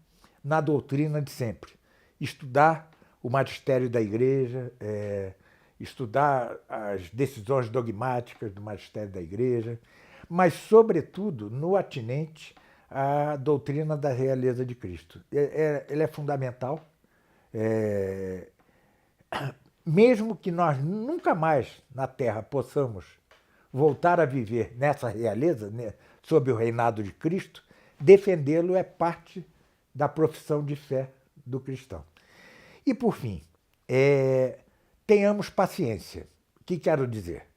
na doutrina de sempre. Estudar o magistério da igreja, estudar as decisões dogmáticas do magistério da igreja, mas, sobretudo, no atinente à doutrina da realeza de Cristo. Ele é fundamental. Mesmo que nós nunca mais na Terra possamos voltar a viver nessa realeza, né, sob o reinado de Cristo, defendê-lo é parte da profissão de fé do cristão. E, por fim, tenhamos paciência. O que quero dizer?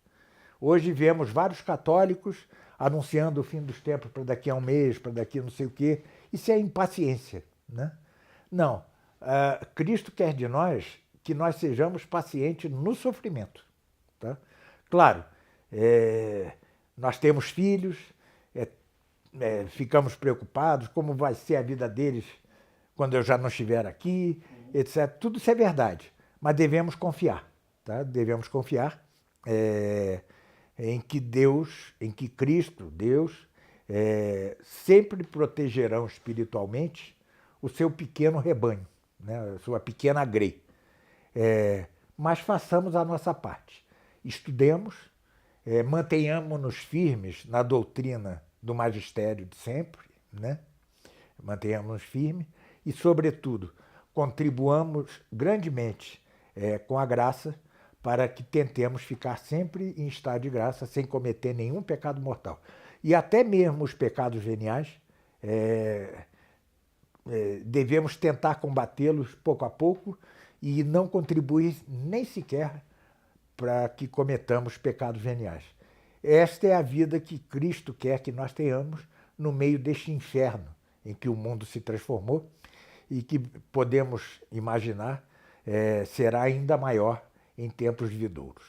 Hoje vemos vários católicos anunciando o fim dos tempos para daqui a um mês, para daqui a não sei o quê. Isso é impaciência, né? Não. Cristo quer de nós que nós sejamos pacientes no sofrimento. Tá? Claro, nós temos filhos, ficamos preocupados, como vai ser a vida deles quando eu já não estiver aqui, etc. Tudo isso é verdade, mas devemos confiar, tá? Devemos confiar em que Deus, em que Cristo, Deus, sempre protegerão espiritualmente o seu pequeno rebanho, né? A sua pequena grei. Mas façamos a nossa parte. Estudemos, mantenhamos-nos firmes na doutrina do magistério de sempre, né? Mantenhamos-nos firmes e, sobretudo, contribuamos grandemente com a graça para que tentemos ficar sempre em estado de graça, sem cometer nenhum pecado mortal. E até mesmo os pecados veniais, devemos tentar combatê-los pouco a pouco e não contribuir nem sequer para que cometamos pecados veniais. Esta é a vida que Cristo quer que nós tenhamos no meio deste inferno em que o mundo se transformou e que podemos imaginar será ainda maior em tempos vindouros.